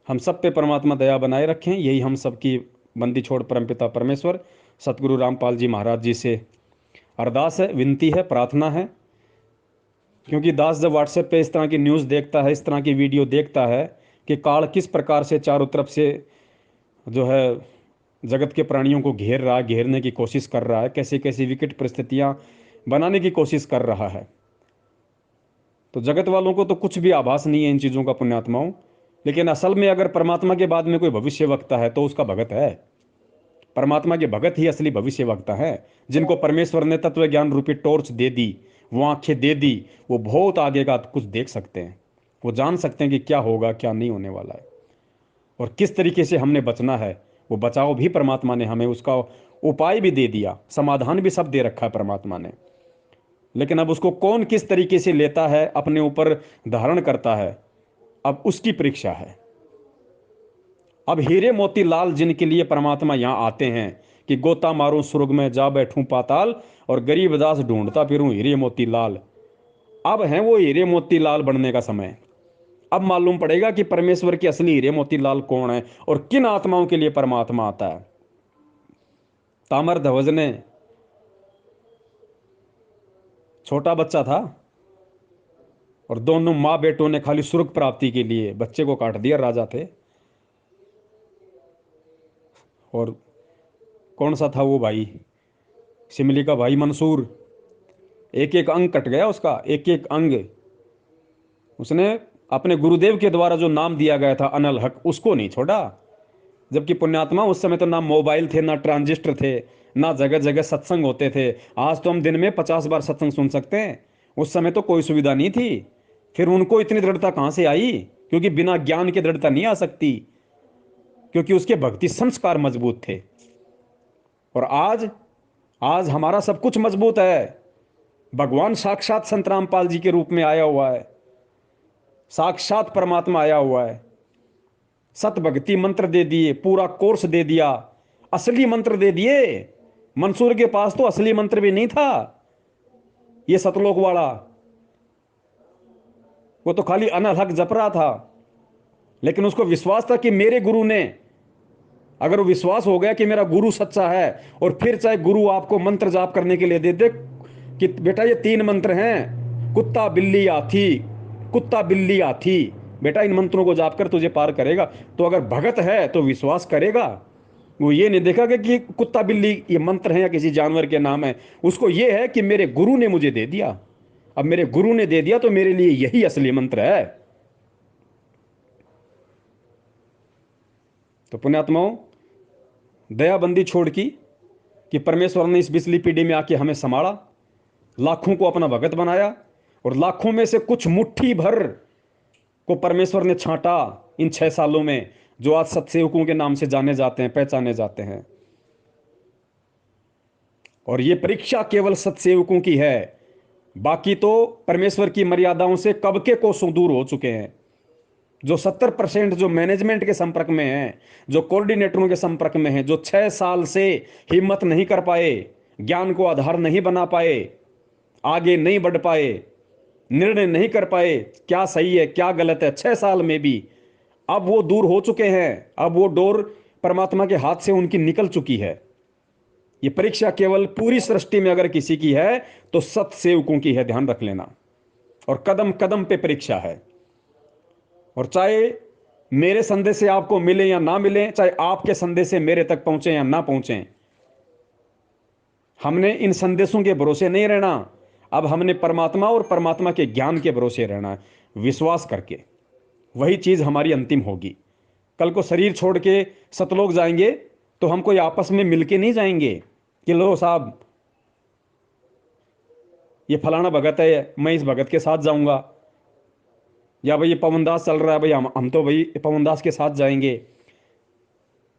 हम सब पे परमात्मा दया बनाए रखें। यही हम सबकी बंदी छोड़ परमपिता परमेश्वर सतगुरु रामपाल जी महाराज जी से अरदास है, विनती है, प्रार्थना है। क्योंकि दास जब व्हाट्सएप पे इस तरह की न्यूज़ देखता है, इस तरह की वीडियो देखता है कि काल किस प्रकार से चारों तरफ से जो है जगत के प्राणियों को घेर रहा है, घेरने की कोशिश कर रहा है, कैसी कैसी विकट परिस्थितियां बनाने की कोशिश कर रहा है, तो जगत वालों को तो कुछ भी आभास नहीं है इन चीज़ों का पुण्यात्माओं। लेकिन असल में अगर परमात्मा के बाद में कोई भविष्य वक्ता है तो उसका भगत है। परमात्मा के भगत ही असली भविष्य वक्ता है, जिनको परमेश्वर ने तत्व ज्ञान रूपी टॉर्च दे दी, वो आंखें दे दी, वो बहुत आगे का कुछ देख सकते हैं, वो जान सकते हैं कि क्या होगा क्या नहीं होने वाला है और किस तरीके से हमने बचना है। वो बचाव भी परमात्मा ने हमें उसका उपाय भी दे दिया, समाधान भी सब दे रखा है परमात्मा ने। लेकिन अब उसको कौन किस तरीके से लेता है, अपने ऊपर धारण करता है, अब उसकी परीक्षा है। अब हीरे मोती लाल जिनके लिए परमात्मा यहां आते हैं कि गोता मारूं स्वर्ग में जा बैठूं पाताल और गरीब दास ढूंढता फिरूं हीरे मोती लाल, अब है वो हीरे मोती लाल बनने का समय। अब मालूम पड़ेगा कि परमेश्वर के असली हीरे मोती लाल कौन है और किन आत्माओं के लिए परमात्मा आता है। तामर ध्वज ने, छोटा बच्चा था और दोनों माँ बेटों ने खाली स्वर्ग प्राप्ति के लिए बच्चे को काट दिया, राजा थे। और कौन सा था वो भाई, सिमली का भाई मंसूर, एक एक अंग कट गया उसका, एक एक अंग। उसने अपने गुरुदेव के द्वारा जो नाम दिया गया था अनल हक, उसको नहीं छोड़ा। जबकि पुण्यात्मा उस समय तो ना मोबाइल थे, ना ट्रांजिस्टर थे, ना जगह जगह सत्संग होते थे। आज तो हम दिन में 50 बार सत्संग सुन सकते हैं, उस समय तो कोई सुविधा नहीं थी। फिर उनको इतनी दृढ़ता कहां से आई? क्योंकि बिना ज्ञान के दृढ़ता नहीं आ सकती, क्योंकि उसके भक्ति संस्कार मजबूत थे। और आज हमारा सब कुछ मजबूत है। भगवान साक्षात संत रामपाल जी के रूप में आया हुआ है, साक्षात परमात्मा आया हुआ है, सत भक्ति मंत्र दे दिए, पूरा कोर्स दे दिया, असली मंत्र दे दिए। मंसूर के पास तो असली मंत्र भी नहीं था, ये सतलोक वाला, वो तो खाली अनल हक जप रहा था। लेकिन उसको विश्वास था कि मेरे गुरु ने, अगर वो विश्वास हो गया कि मेरा गुरु सच्चा है, और फिर चाहे गुरु आपको मंत्र जाप करने के लिए दे दे कि बेटा ये 3 मंत्र हैं, कुत्ता बिल्ली हाथी, कुत्ता बिल्ली हाथी, बेटा इन मंत्रों को जाप कर तुझे पार करेगा। तो अगर भगत है तो विश्वास करेगा, वो ये नहीं देखेगा कि कुत्ता बिल्ली ये मंत्र है या किसी जानवर के नाम है। उसको ये है कि मेरे गुरु ने मुझे दे दिया, अब मेरे गुरु ने दे दिया तो मेरे लिए यही असली मंत्र है। तो पुण्यात्माओं, दयाबंदी छोड़ की कि परमेश्वर ने इस बिजली पीढ़ी में आके हमें संभाला, लाखों को अपना भगत बनाया, और लाखों में से कुछ मुट्ठी भर को परमेश्वर ने छांटा इन 6 सालों में, जो आज सत्सेवकों के नाम से जाने जाते हैं, पहचाने जाते हैं। और ये परीक्षा केवल सत्सेवकों की है, बाकी तो परमेश्वर की मर्यादाओं से कब के कोसों दूर हो चुके हैं। जो 70% जो मैनेजमेंट के संपर्क में हैं, जो कोऑर्डिनेटरों के संपर्क में हैं, जो 6 साल से हिम्मत नहीं कर पाए, ज्ञान को आधार नहीं बना पाए, आगे नहीं बढ़ पाए, निर्णय नहीं कर पाए क्या सही है क्या गलत है 6 साल में भी, अब वो दूर हो चुके हैं। अब वो डोर परमात्मा के हाथ से उनकी निकल चुकी है। ये परीक्षा केवल पूरी सृष्टि में अगर किसी की है तो सत्सेवकों की है, ध्यान रख लेना। और कदम कदम पे परीक्षा है। और चाहे मेरे संदेश से आपको मिले या ना मिले, चाहे आपके संदेश से मेरे तक पहुंचे या ना पहुंचे, हमने इन संदेशों के भरोसे नहीं रहना। अब हमने परमात्मा और परमात्मा के ज्ञान के भरोसे रहना है, विश्वास करके। वही चीज हमारी अंतिम होगी। कल को शरीर छोड़ के सतलोक जाएंगे तो हम कोई आपस में मिलके नहीं जाएंगे कि लो साहब ये फलाना भगत है, मैं इस भगत के साथ जाऊंगा, या भाई ये पवनदास चल रहा है, भाई हम तो भाई पवनदास के साथ जाएंगे।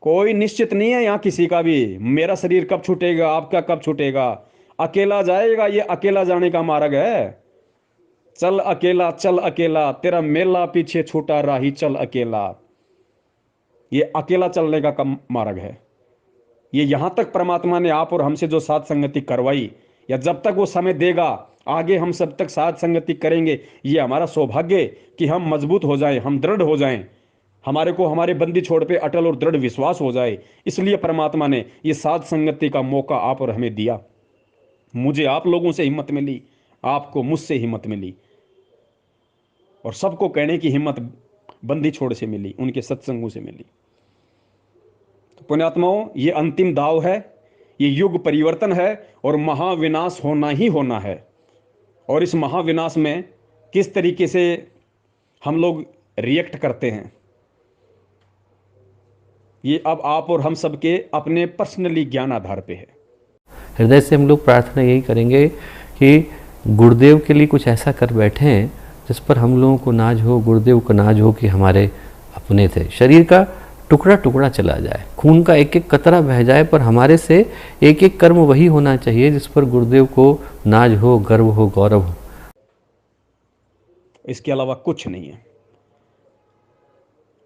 कोई निश्चित नहीं है यहां किसी का भी, मेरा शरीर कब छूटेगा, आपका कब छूटेगा। अकेला जाएगा, ये अकेला जाने का मार्ग है। चल अकेला, तेरा मेला पीछे छूटा राही, चल अकेला। ये अकेला चलने का मार्ग है। ये यहां तक परमात्मा ने आप और हमसे जो साथ संगति करवाई, या जब तक वो समय देगा आगे हम सब तक साथ संगति करेंगे। ये हमारा सौभाग्य कि हम मजबूत हो जाएं, हम दृढ़ हो जाएं, हमारे को हमारे बंदी छोड़ पे अटल और दृढ़ विश्वास हो जाए। इसलिए परमात्मा ने ये साथ संगति का मौका आप और हमें दिया। मुझे आप लोगों से हिम्मत मिली, आपको मुझसे हिम्मत मिली, और सबको कहने की हिम्मत बंदी छोड़ से मिली, उनके सत्संगों से मिली। तो पुण्यात्माओं, ये अंतिम दाव है, ये युग परिवर्तन है, और महाविनाश होना ही होना है। और इस महाविनाश में किस तरीके से हम लोग रिएक्ट करते हैं, ये अब आप और हम सबके अपने पर्सनली ज्ञान आधार पे है। हृदय से हम लोग प्रार्थना यही करेंगे कि गुरुदेव के लिए कुछ ऐसा कर बैठे हैं जिस पर हम लोगों को नाज हो, गुरुदेव को नाज हो कि हमारे अपने थे। शरीर का टुकड़ा टुकड़ा चला जाए, खून का एक एक कतरा बह जाए, पर हमारे से एक एक कर्म वही होना चाहिए जिस पर गुरुदेव को नाज हो, गर्व हो, गौरव हो। इसके अलावा कुछ नहीं है।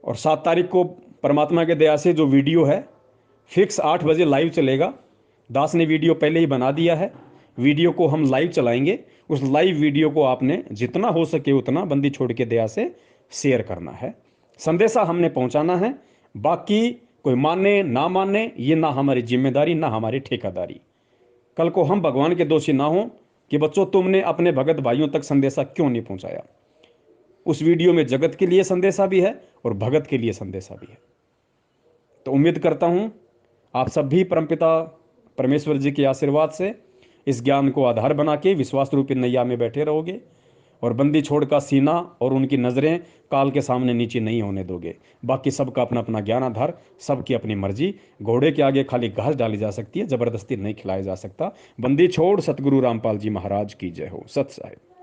और 7 तारीख को परमात्मा के दया से जो वीडियो है फिक्स 8 बजे लाइव चलेगा। दास ने वीडियो पहले ही बना दिया है, वीडियो को हम लाइव चलाएंगे। उस लाइव वीडियो को आपने जितना हो सके उतना बंदी छोड़ के दया से शेयर करना है, संदेशा हमने पहुंचाना है। बाकी कोई माने ना माने ये ना हमारी जिम्मेदारी, ना हमारी ठेकेदारी। कल को हम भगवान के दोषी ना हो कि बच्चों तुमने अपने भगत भाइयों तक संदेशा क्यों नहीं पहुंचाया। उस वीडियो में जगत के लिए संदेशा भी है और भगत के लिए संदेशा भी है। तो उम्मीद करता हूं आप सब भी परमपिता परमेश्वर जी के आशीर्वाद से इस ज्ञान को आधार बना के विश्वास रूपी नैया में बैठे रहोगे, और बंदी छोड़ का सीना और उनकी नज़रें काल के सामने नीचे नहीं होने दोगे। बाकी सबका अपना अपना ज्ञान आधार, सबकी अपनी मर्जी। घोड़े के आगे खाली घास डाली जा सकती है, जबरदस्ती नहीं खिलाया जा सकता। बंदी छोड़ सतगुरु रामपाल जी महाराज की जय हो। सत साहिब।